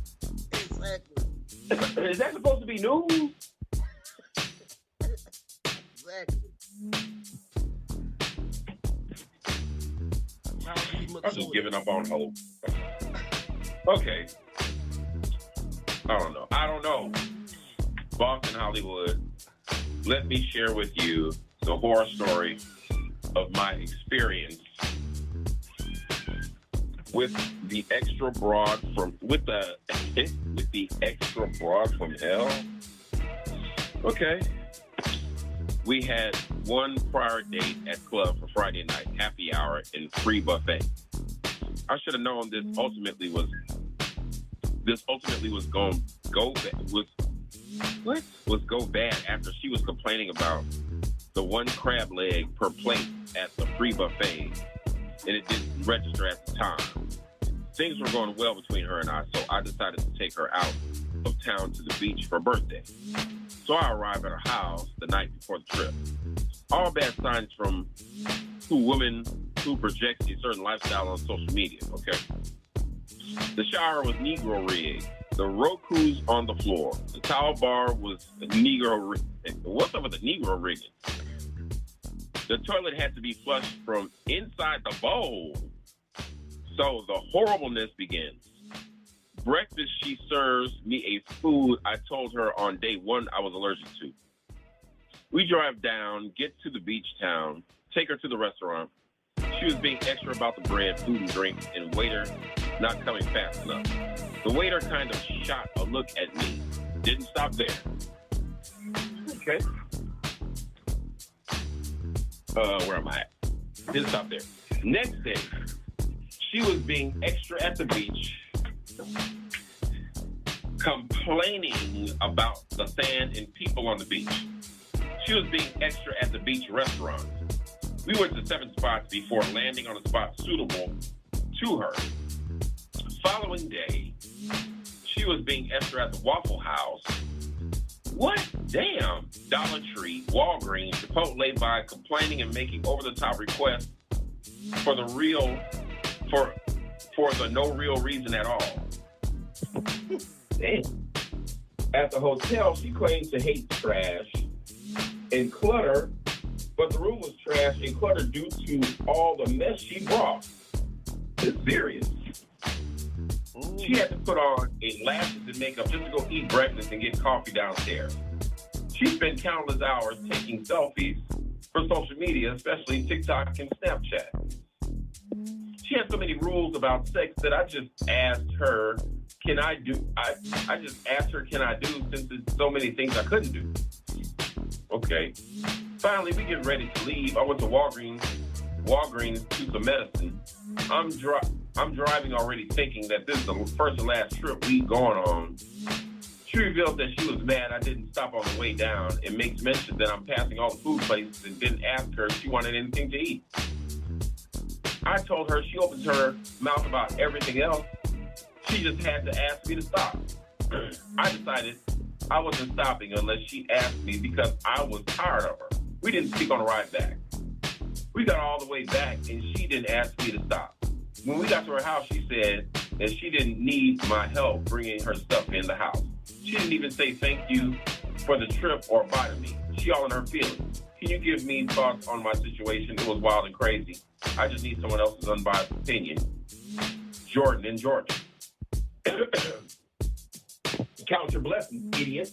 Exactly. Is that supposed to be news? Exactly. I'm just giving up on hope. Okay. I don't know. Boston, Hollywood, let me share with you the horror story of my experience with the extra broad from hell. Okay. We had one prior date at club for Friday night, happy hour and free buffet. I should have known this ultimately was going to go bad after she was complaining about the one crab leg per plate at the free buffet, and it didn't register at the time. Things were going well between her and I, so I decided to take her out of town to the beach for her birthday. So I arrived at her house the night before the trip. All bad signs from women who project a certain lifestyle on social media, okay? The shower was Negro rigged, The Roku's on the floor. The towel bar was Negro rigging. What's up with the Negro rigging? The toilet had to be flushed from inside the bowl. So the horribleness begins. Breakfast, she serves me a food I told her on day one I was allergic to. We drive down, get to the beach town, take her to the restaurant. She was being extra about the bread, food, and drinks, and waiter not coming fast enough. The waiter kind of shot a look at me. Didn't stop there. Okay. Where am I at? Didn't stop there. Next day, she was being extra at the beach, complaining about the sand and people on the beach. She was being extra at the beach restaurant. We went to 7 spots before landing on a spot suitable to her. Following day, she was being extra at the Waffle House. What? Damn. Dollar Tree, Walgreens, Chipotle by complaining and making over-the-top requests for the no real reason at all. Damn. At the hotel, she claims to hate trash and clutter, but the room was trash and cluttered due to all the mess she brought. It's serious. She had to put on lashes and makeup just to go eat breakfast and get coffee downstairs. She spent countless hours taking selfies for social media, especially TikTok and Snapchat. She had so many rules about sex that I just asked her, can I do? I just asked her, can I do, since there's so many things I couldn't do. Okay. Finally, we get ready to leave. I went to Walgreens to some medicine. I'm driving already thinking that this is the first and last trip we've gone on. She revealed that she was mad I didn't stop on the way down and makes mention that I'm passing all the food places and didn't ask her if she wanted anything to eat. I told her she opens her mouth about everything else. She just had to ask me to stop. I decided I wasn't stopping unless she asked me because I was tired of her. We didn't speak on the ride back. We got all the way back and she didn't ask me to stop. When we got to her house, she said that she didn't need my help bringing her stuff in the house. She didn't even say thank you for the trip or bye to me. She all in her feelings. Can you give me thoughts on my situation? It was wild and crazy. I just need someone else's unbiased opinion. Jordan in Georgia. Count your blessings, idiot.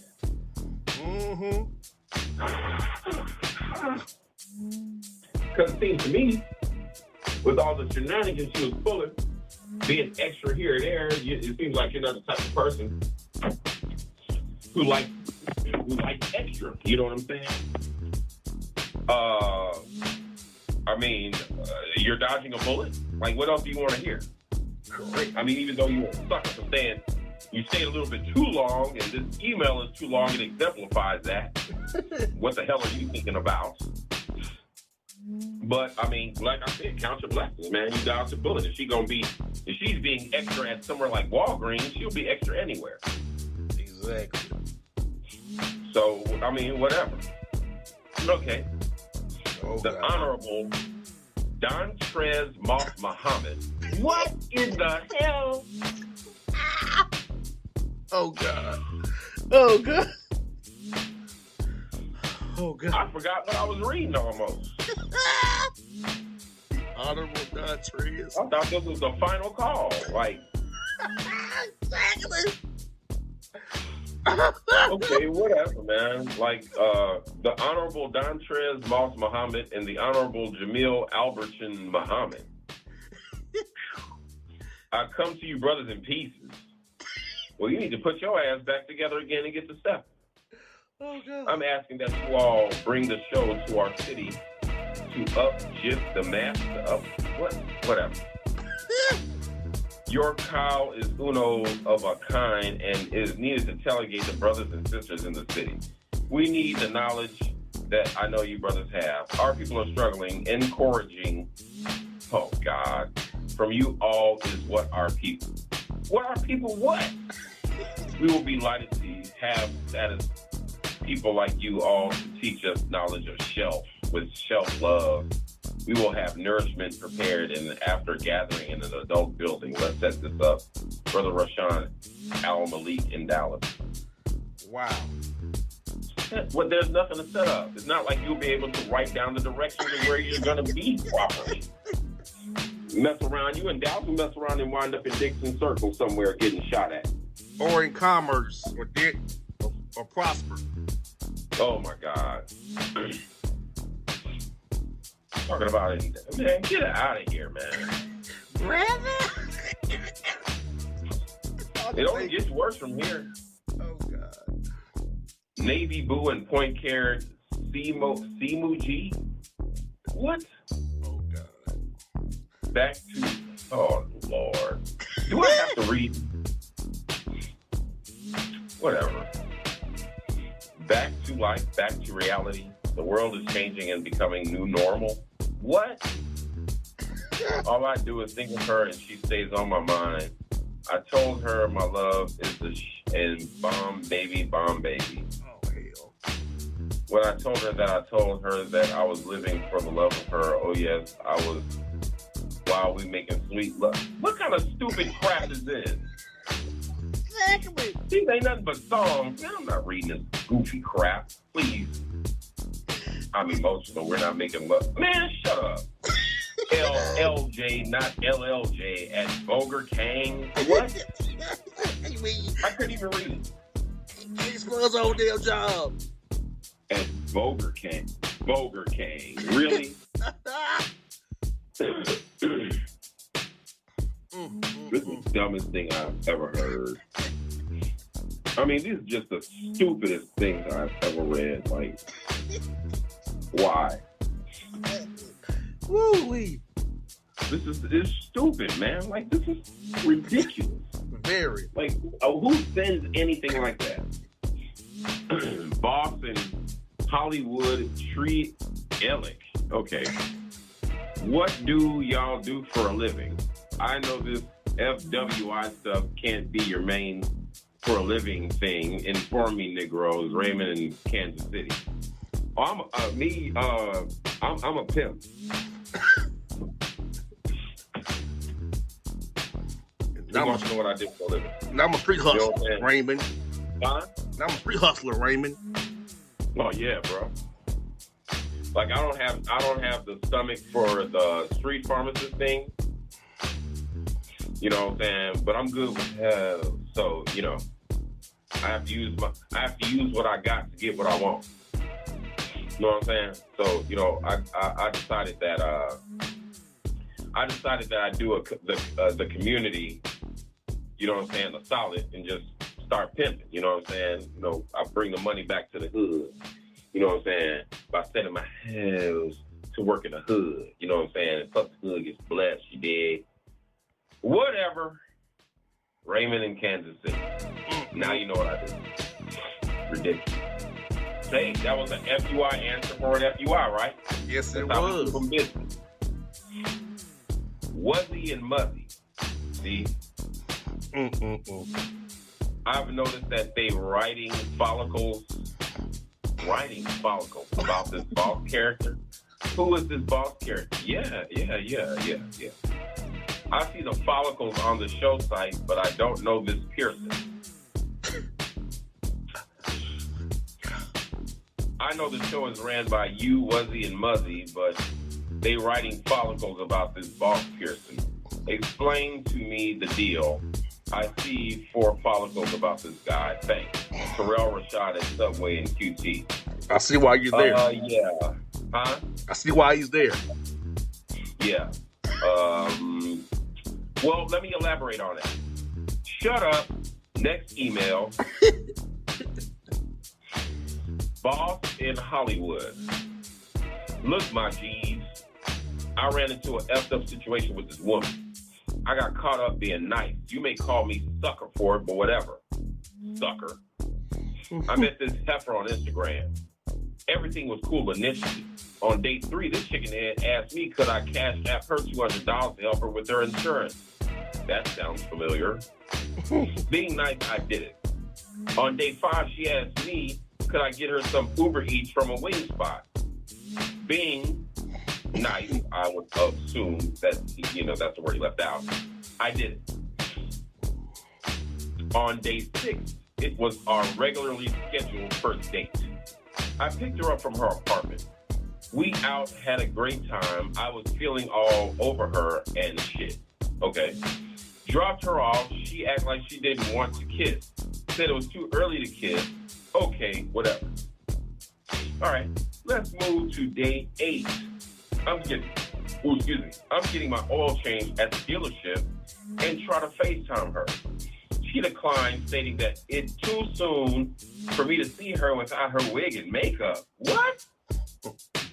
Because it seems to me, with all the shenanigans she was pulling, being extra here and there, it seems like you're not the type of person who likes extra. You know what I'm saying? You're dodging a bullet. Like, what else do you want to hear? Great. I mean, even though you were stuck for saying you stayed a little bit too long, and this email is too long, it exemplifies that. What the hell are you thinking about? But I mean, like I said, count your blessings, man. You dodged a bullet. If she's being extra at somewhere like Walgreens, she'll be extra anywhere. Exactly. So, I mean, whatever. Okay. Oh, the God. Honorable Dontrez Moss Muhammad. What in the hell? Oh, God. Oh, God. Oh, God. I forgot what I was reading almost. Honorable Dontrez. I thought this was the final call. Like, exactly. okay, whatever, man. Like, the Honorable Dontrez Moss Muhammad and the Honorable Jamil Albertson Muhammad. I come to you, brothers, in pieces. Well, you need to put your ass back together again and get to step. Oh, God. I'm asking that you all bring the show to our city to uplift the mass, whatever. Your cow is uno of a kind and is needed to tailgate the brothers and sisters in the city. We need the knowledge that I know you brothers have. Our people are struggling, encouraging, oh God, from you all is what our people. What our people what? We will be delighted to have status people like you all to teach us knowledge of shelf with shelf love. We will have nourishment prepared after gathering in an adult building. Let's set this up. Brother Rashawn Al-Malik in Dallas. Wow. Well, there's nothing to set up. It's not like you'll be able to write down the directions of where you're going to be properly. Mess around. You in Dallas, you mess around and wind up in Dixon Circle somewhere getting shot at. Or in Commerce, or Prosper. Oh, my God. Talking about it. Man, get out of here, man. Rather? It only gets worse from here. Oh, God. Navy Boo and Point Care Simu G? What? Oh, God. Back to... Oh, Lord. Do I have to read? Whatever. Back to life, back to reality. The world is changing and becoming new normal. What? All I do is think of her and she stays on my mind. I told her my love is and bomb baby. Oh, hell. When I told her that I was living for the love of her, oh yes, I was, while we making sweet love. What kind of stupid crap is this? Exactly. These ain't nothing but songs. Man, I'm not reading this goofy crap. Please. I'm emotional. We're not making love. Man, shut up. LLJ, not LLJ, at Boger Kang. What? I couldn't even read it. He's for his own damn job. At Boger Kang. Boger Kang. Really? This is the dumbest thing I've ever heard. I mean, these are just the stupidest things I've ever read. Like, why? Woo-wee. This is stupid, man. Like, this is ridiculous. Very. Like, who sends anything like that? Boston, Hollywood, Tree, Ellick. Okay. What do y'all do for a living? I know this FWI stuff can't be your main for a living thing. Inform me, Negroes. Raymond in Kansas City. Oh, I'm a pimp. Now I know what I did for a living. Now I'm a street hustler, you know Raymond. Huh? Now I'm a street hustler, Raymond. Oh yeah, bro. Like I don't have the stomach for the street pharmacist thing. You know what I'm saying? But I'm good with hell. So, you know, I have to use what I got to get what I want. You know what I'm saying? So, you know, I decided that I'd do the community, you know what I'm saying, a solid and just start pimping, you know what I'm saying? You know, I bring the money back to the hood, you know what I'm saying, by sending my house to work in the hood, you know what I'm saying? And plus the hood gets blessed, you dig? Whatever. Raymond in Kansas City. Now you know what I do. Ridiculous. Hey, that was an FUI answer for an FUI, right? Yes, it That's was. From business. Wuzzy and Muzzy. See? I've noticed that they writing follicles about this boss character. Who is this boss character? Yeah. I see the follicles on the show site, but I don't know this Pearson. I know the show is ran by you, Wuzzy, and Muzzy, but they writing follicles about this boss Pearson. Explain to me the deal. I see 4 follicles about this guy. Thanks. Terrell Rashad at Subway and QT. I see why you're there. Yeah. Huh? I see why he's there. Yeah. Well, let me elaborate on that. Shut up. Next email. Boss in Hollywood. Look, my G's. I ran into an effed up situation with this woman. I got caught up being nice. You may call me sucker for it, but whatever. Sucker. I met this heifer on Instagram. Everything was cool initially. On day 3, this chicken head asked me could I cash app her $200 to help her with her insurance. That sounds familiar. Being nice, I did it. On day 5, she asked me could I get her some Uber Eats from a wing spot. Being nice, I would assume that, that's the word he left out. I did it. On day 6, it was our regularly scheduled first date. I picked her up from her apartment. We out, had a great time. I was feeling all over her and shit. Okay. Dropped her off. She acted like she didn't want to kiss. Said it was too early to kiss. Okay, whatever. All right, let's move to day 8. I'm getting my oil change at the dealership and try to FaceTime her. She declined, stating that it's too soon for me to see her without her wig and makeup. What?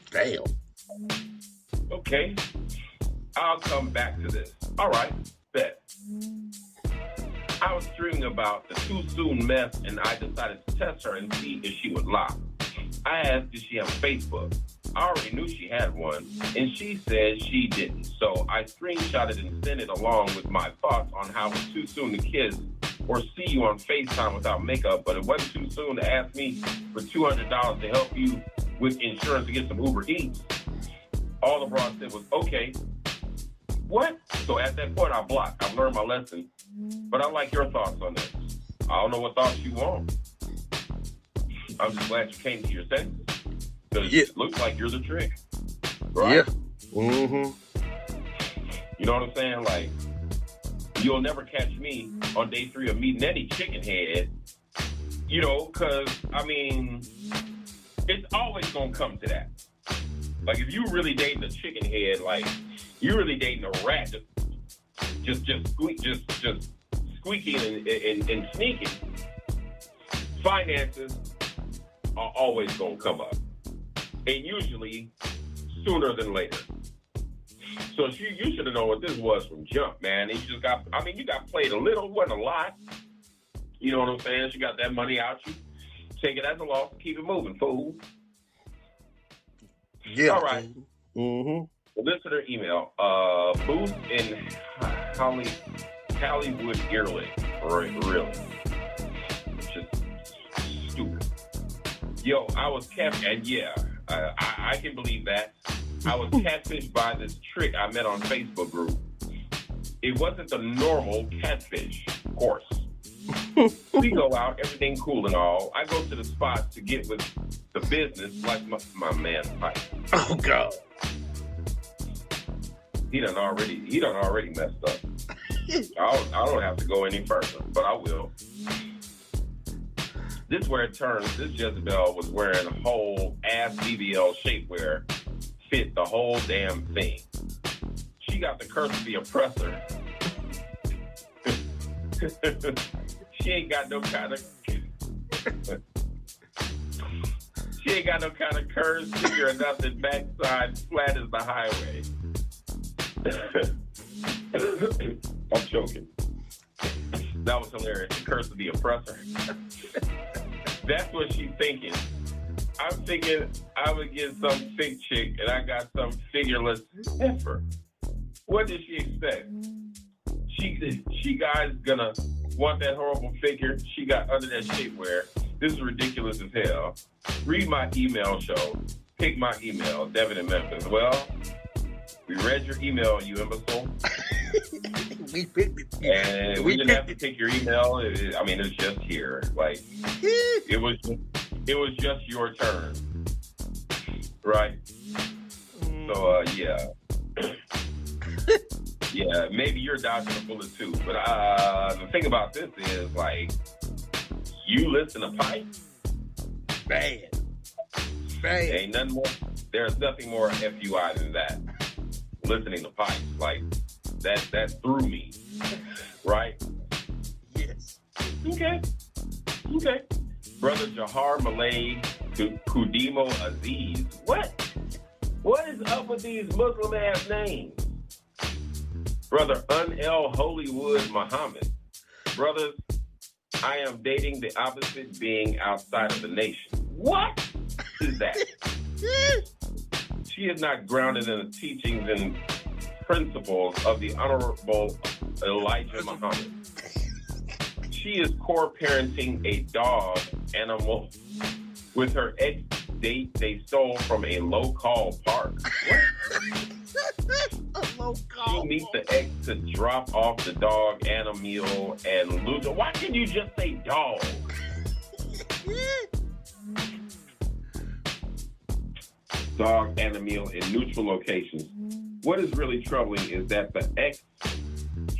Damn. Okay. I'll come back to this. All right, bet. I was dreaming about the too soon mess, and I decided to test her and see if she would lie. I asked if she had Facebook. I already knew she had one, and she said she didn't. So I screenshotted and sent it along with my thoughts on how it's too soon to kiss or see you on FaceTime without makeup, but it wasn't too soon to ask me for $200 to help you with insurance to get some Uber Eats. All the broad said was, okay. What? So at that point, I blocked. I've learned my lesson, but I like your thoughts on this. I don't know what thoughts you want. I'm just glad you came to your senses. Because it looks like you're the trick. Right? Yeah. Mm-hmm. You know what I'm saying? Like, you'll never catch me on day 3 of meeting any chicken head. Because, it's always going to come to that. Like, if you really dating a chicken head, like, you really dating a rat, just squeaking and sneaking, finances are always going to come up. And usually sooner than later. So you should have known what this was from jump, man. And you got played a little, wasn't a lot. You know what I'm saying? She got that money out. You take it as a loss, keep it moving, fool. Yeah. All right. Mm-hmm. Well, listener email. Booth in Hollywood Early. Really. Just stupid. Yo, I was and yeah, I can believe that. I was catfished by this trick I met on Facebook group. It wasn't the normal catfish, of course. We go out, everything cool and all. I go to the spot to get with the business like my man Pike. Oh, God. He done already messed up. I don't have to go any further, but I will. This is where it turns. This Jezebel was wearing a whole ass BBL shapewear, fit the whole damn thing. She got the curse of the oppressor. She ain't got no kind of curves, figure or nothing. Backside flat as the highway. I'm joking. That was hilarious. The curse of the oppressor. That's what she's thinking. I'm thinking I would get some thick chick and I got some figureless heifer. What did she expect? She guy's gonna want that horrible figure she got under that shapewear. This is ridiculous as hell. Read my email show. Pick my email, Devin in Memphis. Well, we read your email, you imbecile. We picked it. And we didn't have to pick your email. It's just here. Like, it was just your turn. Right? So, yeah. Yeah, maybe you're dodging a bullet too. But the thing about this is, like, you listen to Pipe? Bad. Ain't nothing more. There's nothing more FUI than that. Listening to Pipe. Like, that threw me. Right? Yes. Okay. Brother Jahar Malay Kudimo Aziz. What is up with these Muslim ass names? Brother Un-El Hollywood Muhammad. Brothers, I am dating the opposite being outside of the nation. What is that? She is not grounded in the teachings and principles of the Honorable Elijah Muhammad. She is core parenting a dog animal with her date they stole from a low-call park. What? A low-call. You meet the ex to drop off the dog and a meal and lose it. Why can't you just say dog? Dog and a meal in neutral locations. What is really troubling is that the ex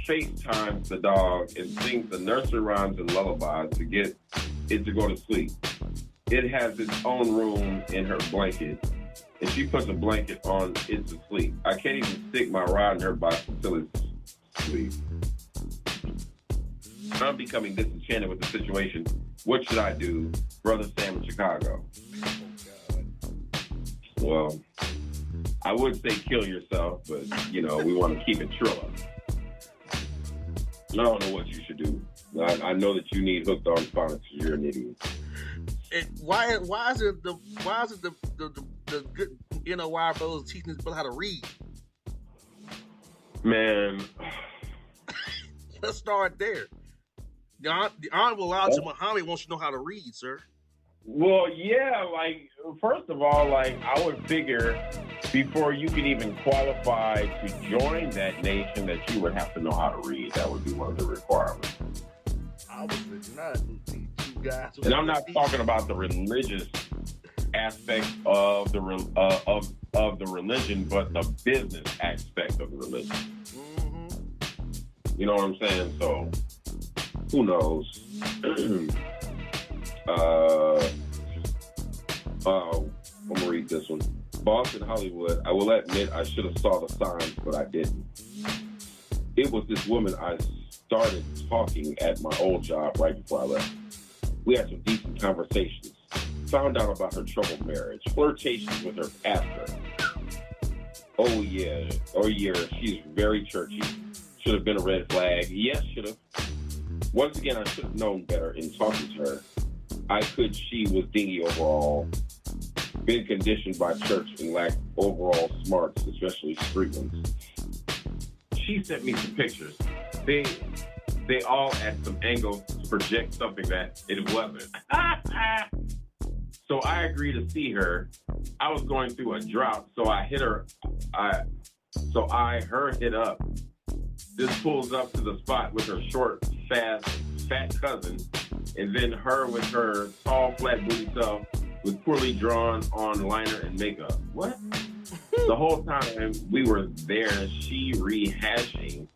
FaceTimes the dog and sings the nursery rhymes and lullabies to get it to go to sleep. It has its own room in her blanket, and she puts a blanket on it to sleep. I can't even stick my rod in her box until it's asleep. I'm becoming disenchanted with the situation. What should I do? Brother Sam in Chicago. Well, I would say kill yourself, but, you know, we want to keep it Trilla. I don't know what you should do. I know that you need hooked on phonics. You're an idiot. Why is it the good NOI brothers teaching people how to read? Man. Let's start there. The Honorable Elijah Muhammad wants you to know how to read, sir. Well, yeah, like, first of all, like, I would figure before you could even qualify to join that nation that you would have to know how to read. That would be one of the requirements. I was not you guys. And I'm not talking about the religious aspect of the of the religion, but the business aspect of the religion. Mm-hmm. You know what I'm saying? So, who knows? I'm gonna read this one. Boston, Hollywood. I will admit I should have saw the signs, but I didn't. It was this woman I started talking at my old job right before I left. We had some decent conversations. Found out about her troubled marriage, flirtations with her pastor. Oh yeah, she's very churchy. Should have been a red flag. Yes, should have. Once again, I should have known better in talking to her. She was dingy overall, been conditioned by church and lacked overall smarts, especially street ones. She sent me some pictures. They all at some angle to project something that it wasn't. So I agreed to see her. I was going through a drought, so I hit her. Her hit up. This pulls up to the spot with her short, fat cousin, and then her with her tall, flat booty self with poorly drawn on liner and makeup. What? The whole time we were there, she rehashing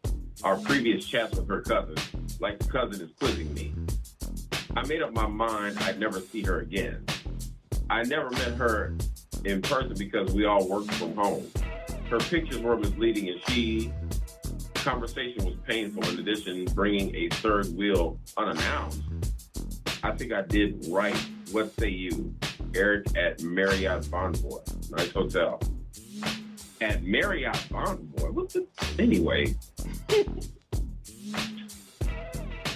our previous chats with her cousin, like the cousin is quizzing me. I made up my mind I'd never see her again. I never met her in person because we all worked from home. Her pictures were misleading and conversation was painful, in addition bringing a third wheel unannounced. I think I did right. What say you? Eric at Marriott Bonvoy. Nice hotel. At Marriott Bonvoy? Anyway.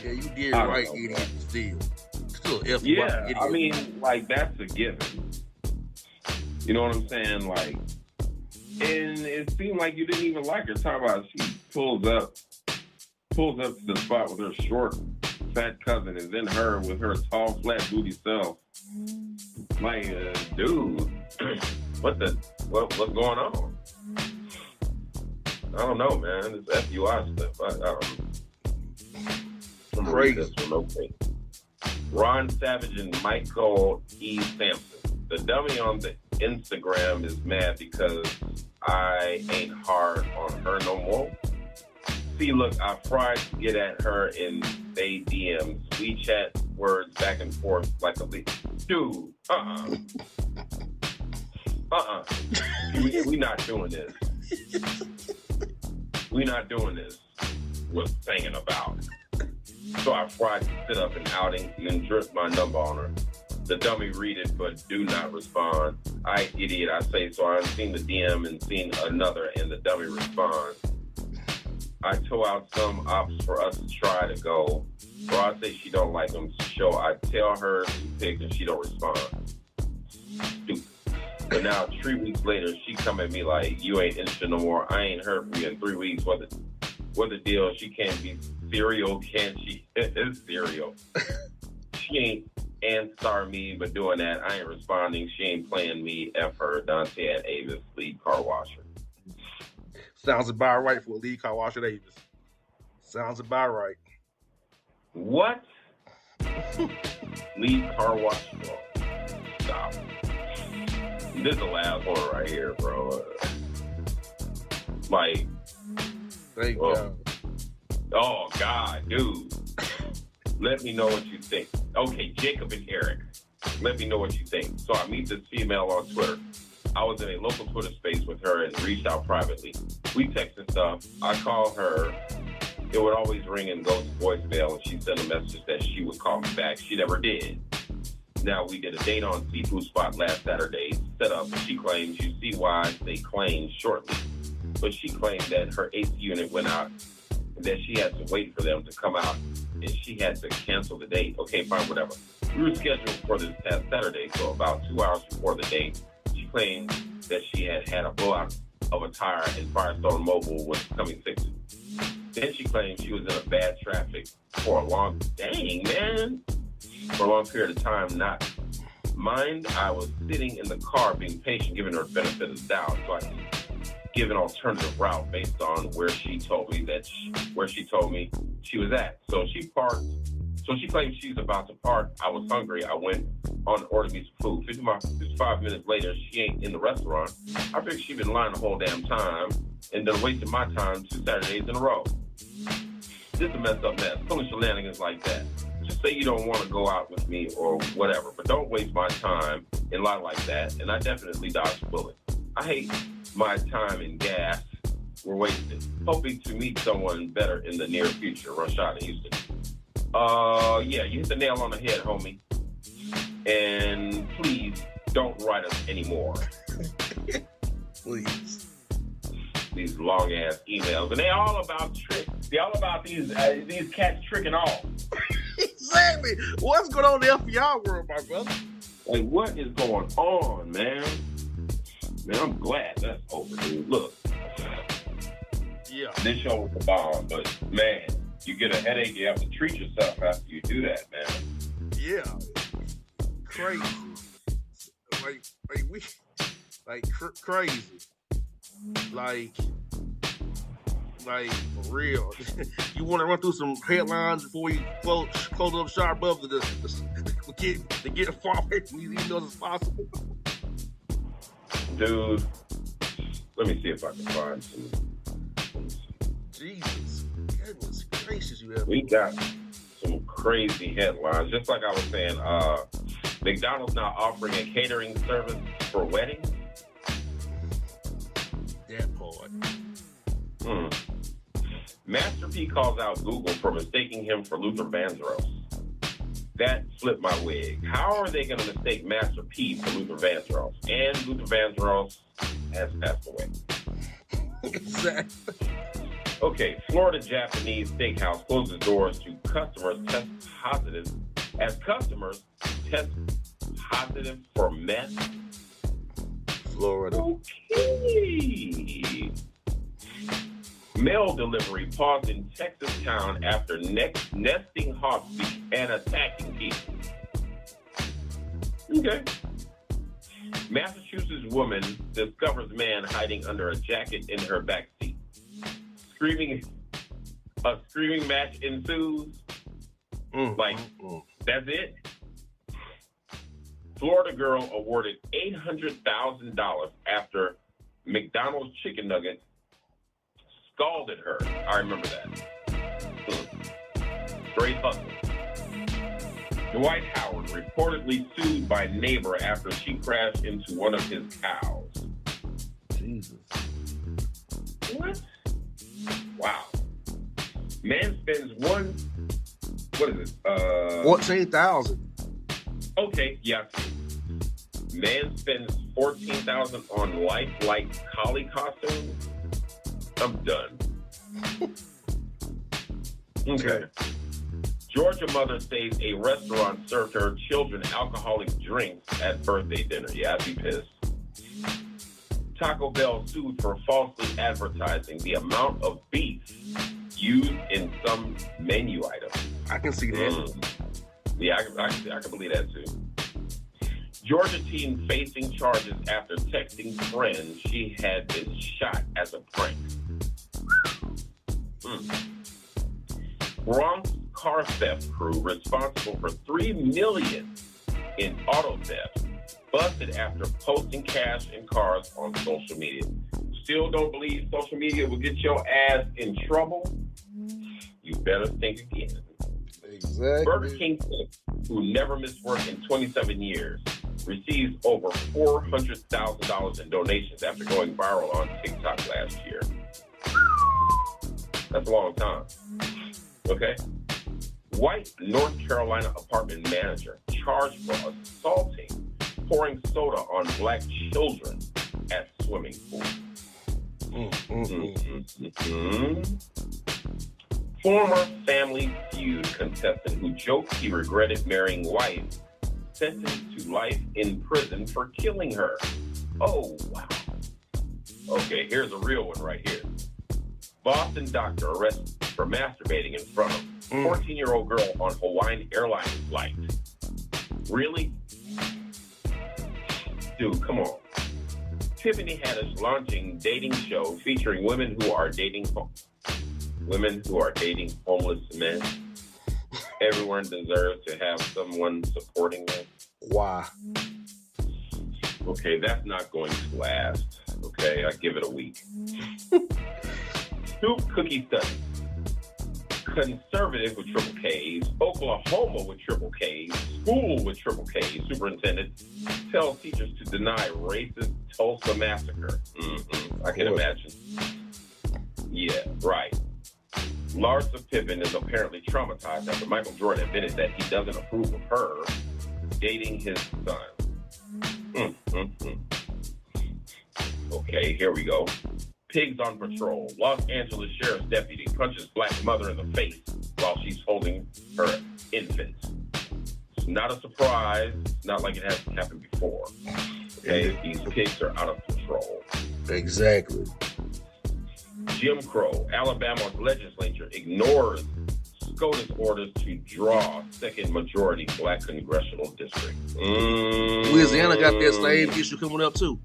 Yeah, you did right, idiot. Still FUI, yeah, idiot. I mean, like, that's a given. You know what I'm saying? Like, and it seemed like you didn't even like her. Talk about she pulls up to the spot with her short, fat cousin, and then her with her tall, flat booty self. Like, dude, what's going on? I don't know, man. It's FUI stuff. I don't know. I'm gonna read this one, okay. Ron Savage and Michael E. Sampson. The dummy on the Instagram is mad because I ain't hard on her no more. See, look, I tried to get at her in they DMs. We chat words back and forth like a leak. Dude, we not doing this. We not doing this. We're singing about. So I tried to sit up an outing and then drip my number on her. The dummy read it, but do not respond. I idiot, I say, so I've seen the DM and seen another, and the dummy responds. I tow out some ops for us to try to go. Or I say she don't like them, so I tell her she picked and she don't respond. Stupid. But now 3 weeks later, she come at me like, you ain't interested no more. I ain't heard from you in 3 weeks. What the deal? She can't be serial, can she? It's serial. She and star me, but doing that, I ain't responding. She ain't playing me. F her. Dante at Avis, lead car washer. Sounds about right for a lead car washer Davis. Sounds about right. What? Lead car washer. Stop. This is the last one right here, bro. Like, Thank God. Oh, God, dude. Let me know what you think. Okay, Jacob and Eric. Let me know what you think. So I meet this female on Twitter. I was in a local Twitter space with her and reached out privately. We texted stuff. I called her. It would always ring and go to voicemail, and she sent a message that she would call me back. She never did. Now, we did a date on Seafood Spot last Saturday. Set up. She claims, you see why they claimed shortly. But she claimed that her AC unit went out and that she had to wait for them to come out and she had to cancel the date. Okay, fine, whatever. We were scheduled for this past Saturday, so about 2 hours before the date, she claimed that she had a blowout of a tire and Firestone Mobile was coming fix it. Then she claimed she was in a bad traffic for a long period of time. Not mind, I was sitting in the car being patient, giving her the benefit of the doubt, so I could give an alternative route based on where she told me she was at. So she parked. So she claimed she was about to park. I was hungry. I went on to order me some food. 55 minutes later, she ain't in the restaurant. I figured she'd been lying the whole damn time and then wasting my time 2 Saturdays in a row. This is a messed up mess. Pulling shenanigans like that. Just say you don't want to go out with me or whatever, but don't waste my time and lie like that. And I definitely dodged a bullet. I hate my time and gas were wasted. Hoping to meet someone better in the near future. Rashad in Houston. Yeah, you hit the nail on the head, homie. And please don't write us anymore. Please. These long ass emails, and they all about tricks. They all about these cats tricking off. Exactly. What's going on in the FUI world, my brother? Like, what is going on, man? Man, I'm glad that's over, dude. Look. Yeah. This show was a bomb, but man, you get a headache, you have to treat yourself after you do that, man. Yeah. Crazy. Crazy. Like for real. You want to run through some headlines before we close up shop above to get as far away from these emails as possible? Dude, let me see if I can find some. Jesus, goodness gracious, We got some crazy headlines. Just like I was saying, McDonald's now offering a catering service for weddings. That part. Master P calls out Google for mistaking him for Luther Vandross. That flipped my wig. How are they going to mistake Master P for Luther Vandross? And Luther Vandross has passed away. Exactly. Okay, Florida Japanese steakhouse closes doors to customers test positive as customers test positive for meth. Florida. Okay. Mail delivery paused in Texas town after nesting hawks and attacking people. Okay. Massachusetts woman discovers man hiding under a jacket in her backseat. A screaming match ensues. That's it. Florida girl awarded $800,000 after McDonald's chicken nuggets scalded her. I remember that. Great hustle. Dwight Howard reportedly sued by neighbor after she crashed into one of his cows. Jesus. What? Wow. Man spends $14,000. Okay, yeah. Man spends $14,000 on lifelike collie costumes. I'm done. Okay. Georgia mother says a restaurant served her children alcoholic drinks at birthday dinner. Yeah, I'd be pissed. Taco Bell sued for falsely advertising the amount of beef used in some menu items. I can see that. Yeah, I can believe that too. Georgia teen facing charges after texting friends she had been shot as a prank. Bronx car theft crew responsible for $3 million in auto theft busted after posting cash in cars on social media. Still don't believe social media will get your ass in trouble? You better think again. Exactly. Burger King, who never missed work in 27 years, receives over $400,000 in donations after going viral on TikTok last year. That's a long time. Okay? White North Carolina apartment manager charged for assaulting, pouring soda on black children at swimming pool. Former Family Feud contestant who joked he regretted marrying wife sentenced to life in prison for killing her. Oh, wow. Okay, here's a real one right here. Boston doctor arrested for masturbating in front of 14-year-old girl on Hawaiian Airlines flight. Really? Dude, come on. Tiffany Haddish launching dating show featuring women who are dating homeless men. Everyone deserves to have someone supporting them. Why? Okay, that's not going to last. Okay, I give it a week. Scoop Cookie Study. Conservative with triple K's, Oklahoma with triple K's, school with triple K's, superintendent tells teachers to deny racist Tulsa massacre. I can imagine. Yeah, right. Larsa Pippen is apparently traumatized after Michael Jordan admitted that he doesn't approve of her dating his son. Okay, here we go. Pigs on patrol. Los Angeles Sheriff's deputy punches black mother in the face while she's holding her infant. It's not a surprise. It's not like it hasn't happened before. Okay, these pigs are out of control. Exactly. Jim Crow. Alabama's legislature ignores SCOTUS orders to draw second majority black congressional district. Louisiana got that same issue coming up too.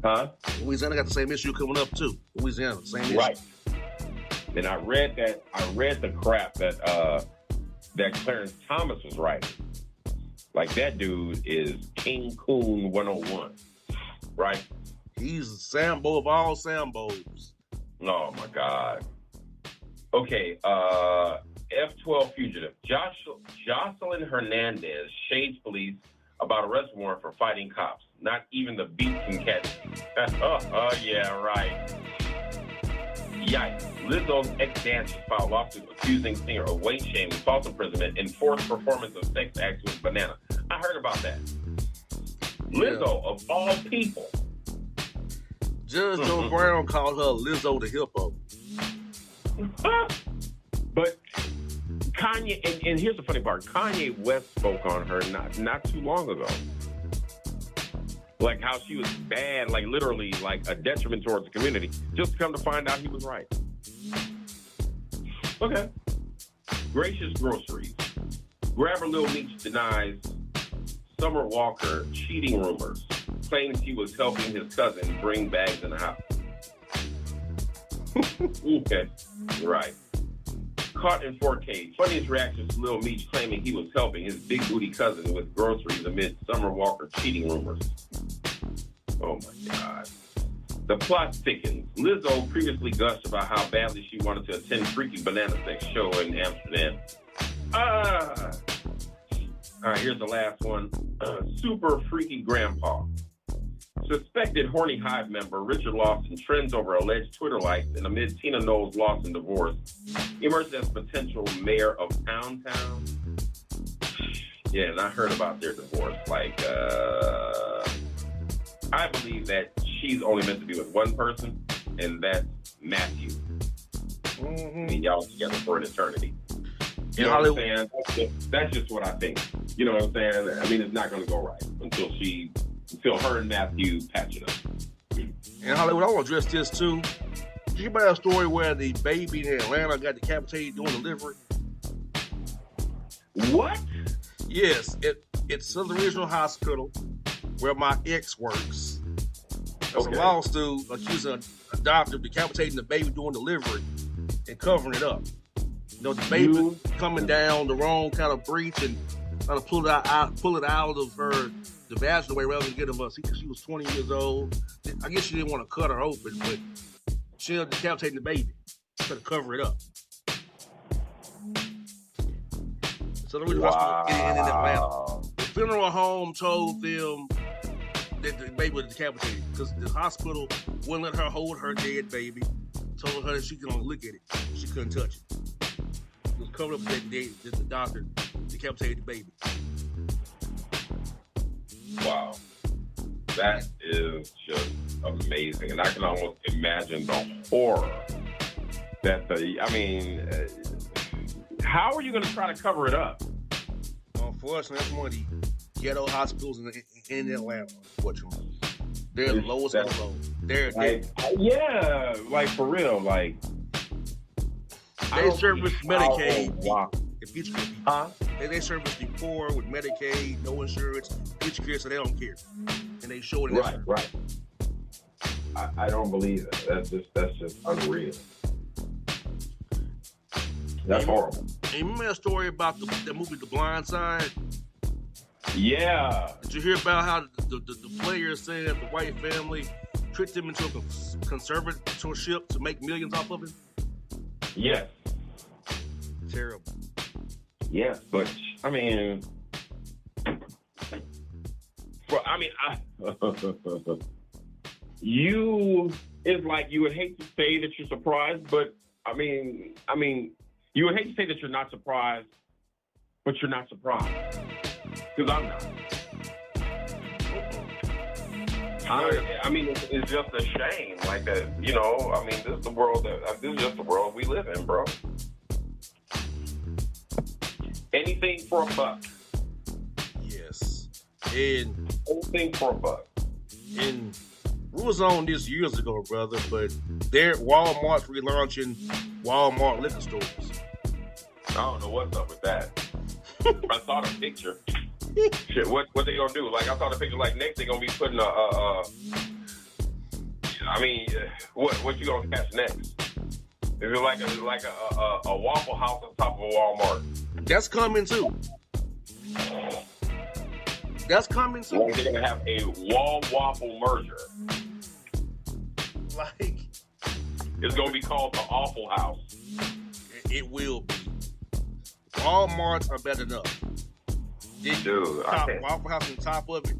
Huh? Louisiana got the same issue coming up too. Louisiana, same issue. Right. And I read the crap that Clarence Thomas was writing. Like, that dude is King Coon 101. Right? He's Sambo of all Sambos. Oh my God. Okay, F-12 fugitive. Jocelyn Hernandez shades police about arrest warrant for fighting cops. Not even the beat can catch. Oh, yeah, right. Yikes. Lizzo's ex-dancers filed lawsuit accusing singer of weight shaming, false imprisonment, and forced performance of sex acts with Banana. I heard about that. Lizzo, of all people. Judge Joe Brown called her Lizzo the hippo. But Kanye, and here's the funny part, Kanye West spoke on her not too long ago. Like how she was bad, like literally like a detriment towards the community, just to come to find out he was right. Okay. Gracious Groceries. Grabber Lil Meech denies Summer Walker cheating rumors, claims he was helping his cousin bring bags in the house. Okay, right. Caught in 4K. Funniest reaction to Lil Meech claiming he was helping his big booty cousin with groceries amid Summer Walker cheating rumors. Oh my God. The plot thickens. Lizzo previously gushed about how badly she wanted to attend Freaky Banana Sex show in Amsterdam. All right, here's the last one. Super Freaky Grandpa. Suspected Horny Hive member Richard Lawson trends over alleged Twitter likes and amid Tina Knowles' loss and divorce, emerged as potential mayor of Town. Yeah, and I heard about their divorce. Like, I believe that she's only meant to be with one person, and that's Matthew. I mean, y'all together for an eternity. You know what I'm saying? That's just what I think. You know what I'm saying? I mean, it's not going to go right until her and Matthew patch it up. And Hollywood, I want to address this too. Did you hear a story where the baby in Atlanta got decapitated during delivery? What? Yes, it's Southern Regional Hospital where my ex works. There's a lawsuit accusing a doctor of decapitating the baby during delivery and covering it up. You know, the baby coming down the wrong kind of breech and trying to pull it out of her the vaginal way rather than get of us. Because she was 20 years old. I guess she didn't want to cut her open, but she ended up decapitating the baby. Trying to cover it up. So the hospital in Atlanta. The funeral home told them that the baby was decapitated because the hospital wouldn't let her hold her dead baby. Told her that she could only look at it. She couldn't touch it. It was covered up that day that the doctor decapitated the baby. Wow. That is just amazing. And I can almost imagine the horror that how are you going to try to cover it up? Unfortunately, that's one of the ghetto hospitals in Atlanta, unfortunately. They're the lowest of the low. They're like for real, like they service Medicaid. They service the poor with Medicaid, no insurance, pitch care, so they don't care, and they show it. Right. I don't believe that. That's just unreal. That's horrible. And you remember that story about the movie The Blind Side? Yeah. Did you hear about how the player said the white family tricked him into a conservatorship to make millions off of him? Yes. Terrible. Yes, but it's like you would hate to say that you're surprised, but you would hate to say that you're not surprised, but you're not surprised. Because I'm not. It's just a shame, like that. This is the world this is just the world we live in, bro. Anything for a buck. Yes. And anything for a buck. And we was on this years ago, brother, but Walmart's relaunching Walmart liquor stores. I don't know what's up with that. I saw the picture. Shit, what they gonna do? Like, I saw the picture. Like, next they gonna be putting what you gonna catch next? Is it like a Waffle House on top of a Walmart? That's coming too. Like, they're gonna have a Wall Waffle merger. Like, it's gonna be called the Awful House. It will be. Walmarts are better enough. Dude, Waffle House on top of it,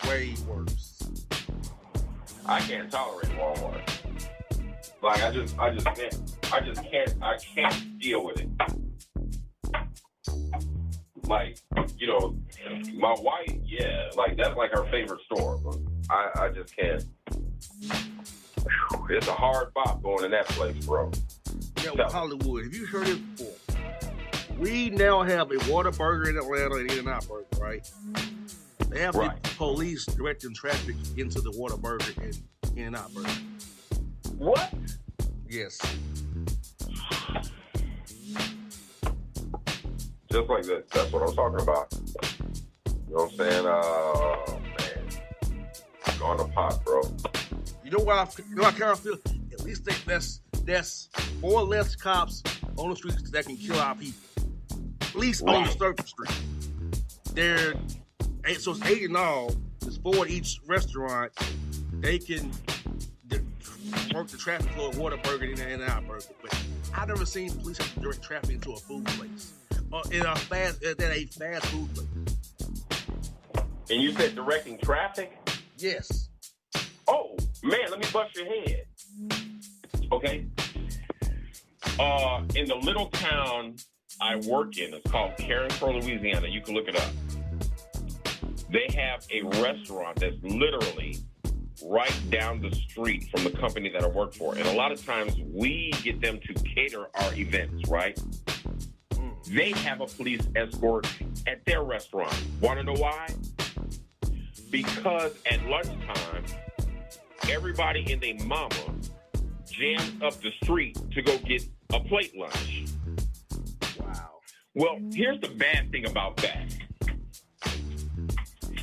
way worse. I can't tolerate Walmart. Like, I can't deal with it. Like, my wife, like, that's like her favorite store. But I just can't. It's a hard bop going in that place, bro. Yeah, Hollywood. Have you heard it before? We now have a Whataburger in Atlanta and In-N-Out Burger, right? They have the police directing traffic into the Whataburger and In-N-Out Burger. What? Yes. Just like that. That's what I'm talking about. You know what I'm saying? Man. Going to pot, bro. You know what I kind of feel? At least that's 4 less cops on the streets that can kill our people. At least on the surface street. So it's 8 in all. There's 4 at each restaurant. They can work the traffic flow at Whataburger and In-N-Out Burger. But I've never seen police have to direct traffic into a food place. In a fast food place. And you said directing traffic? Yes. Oh, man, let me bust your head. Okay. In the little town I work in, it's called Carencro, Louisiana. You can look it up. They have a restaurant that's literally right down the street from the company that I work for. And a lot of times we get them to cater our events, right? They have a police escort at their restaurant. Want to know why? Because at lunchtime, everybody and their mama jams up the street to go get a plate lunch. Wow. Well, here's the bad thing about that.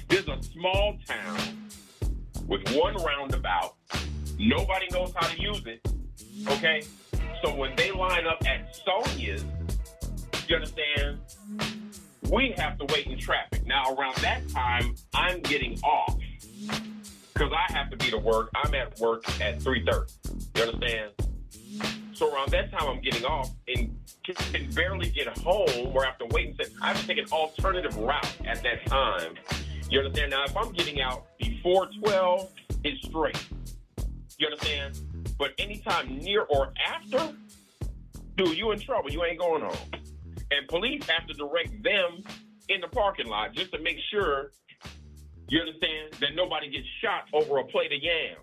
There's a small town with one roundabout. Nobody knows how to use it, okay? So when they line up at Sonia's, you understand, we have to wait in traffic. Now, around that time, I'm getting off because I have to be to work. I'm at work at 3:30. You understand? So around that time, I'm getting off and can barely get home or have to wait and say, I have to take an alternative route at that time. You understand? Now, if I'm getting out before 12, it's straight. You understand? But anytime near or after, dude, you in trouble. You ain't going home. And police have to direct them in the parking lot just to make sure, you understand, that nobody gets shot over a plate of yams.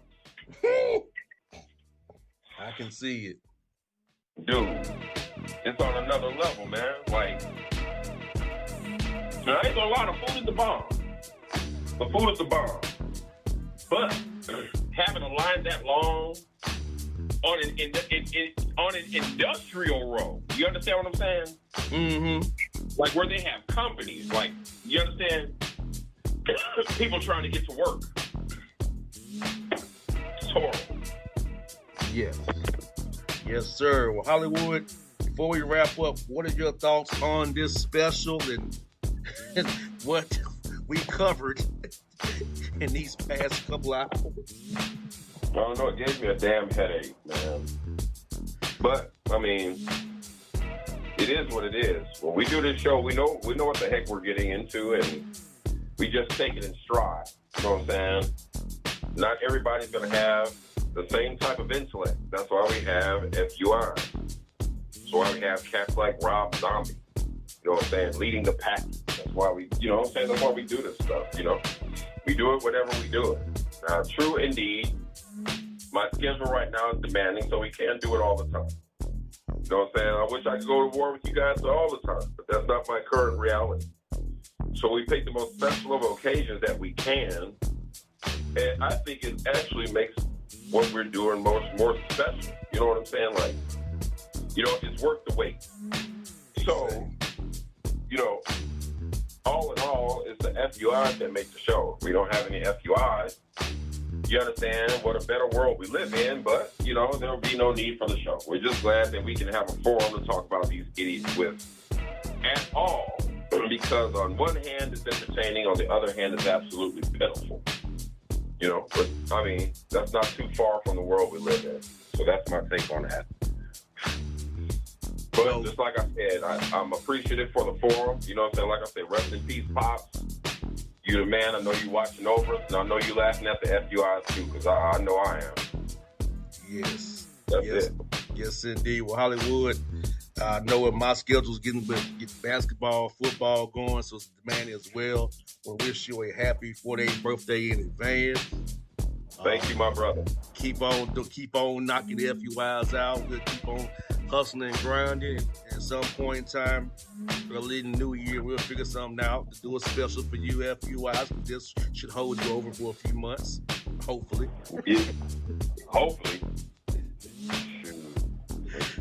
I can see it. Dude, it's on another level, man. Like, now, I ain't gonna lie, the food is the bomb. The food is the bomb. But having a line that long on an industrial road, you understand what I'm saying? Mm-hmm. Like where they have companies, like, you understand? People trying to get to work. It's horrible. Yes. Yes, sir. Well, Hollywood, before we wrap up, what are your thoughts on this special and what we covered in these past couple hours? I don't know. It gave me a damn headache, man. But, I mean, it is what it is. When we do this show, we know what the heck we're getting into, and we just take it in stride. You know what I'm saying? Not everybody's going to have the same type of intellect. That's why we have FUI. That's why we have cats like Rob Zombie. You know what I'm saying? Leading the pack. That's why we, you know what I'm saying? That's why we do this stuff, you know? We do it whenever we do it. True indeed. My schedule right now is demanding, so we can't do it all the time. You know what I'm saying? I wish I could go to war with you guys all the time, but that's not my current reality. So we pick the most special of occasions that we can, and I think it actually makes what we're doing more special. You know what I'm saying? Like, you know, it's worth the wait. So, you know, all in all, it's the FUIs that make the show. We don't have any FUIs. You understand what a better world we live in, but, you know, there'll be no need for the show. We're just glad that we can have a forum to talk about these idiots with at all, because on one hand, it's entertaining, on the other hand, it's absolutely pitiful. You know, but, I mean, that's not too far from the world we live in. So that's my take on that. But just like I said, I'm appreciative for the forum. You know what I'm saying? Like I said, rest in peace, Pops. You the man. I know you watching over us, and I know you laughing at the FUIs too, because I know I am. Yes. That's it. Yes, indeed. Well, Hollywood, I know my schedule's getting basketball, football going, so it's demanding as well. We'll wish you a happy 4th birthday in advance. Thank you, my brother. Keep on knocking the FUIs out. We'll keep on hustling and grinding. At some point in time, early in the new year, we'll figure something out to do a special for you FUIs. This should hold you over for a few months, hopefully. Yeah. Hopefully.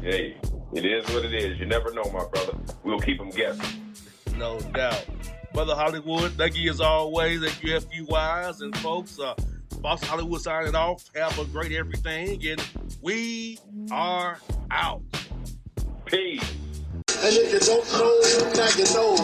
Hey, it is what it is. You never know, my brother. We'll keep them guessing. No doubt. Brother Hollywood, thank you as always. Thank you, FUIs. And folks, Boss Hollywood signing off. Have a great everything. And we are out. Peace. And if you don't know, now you know.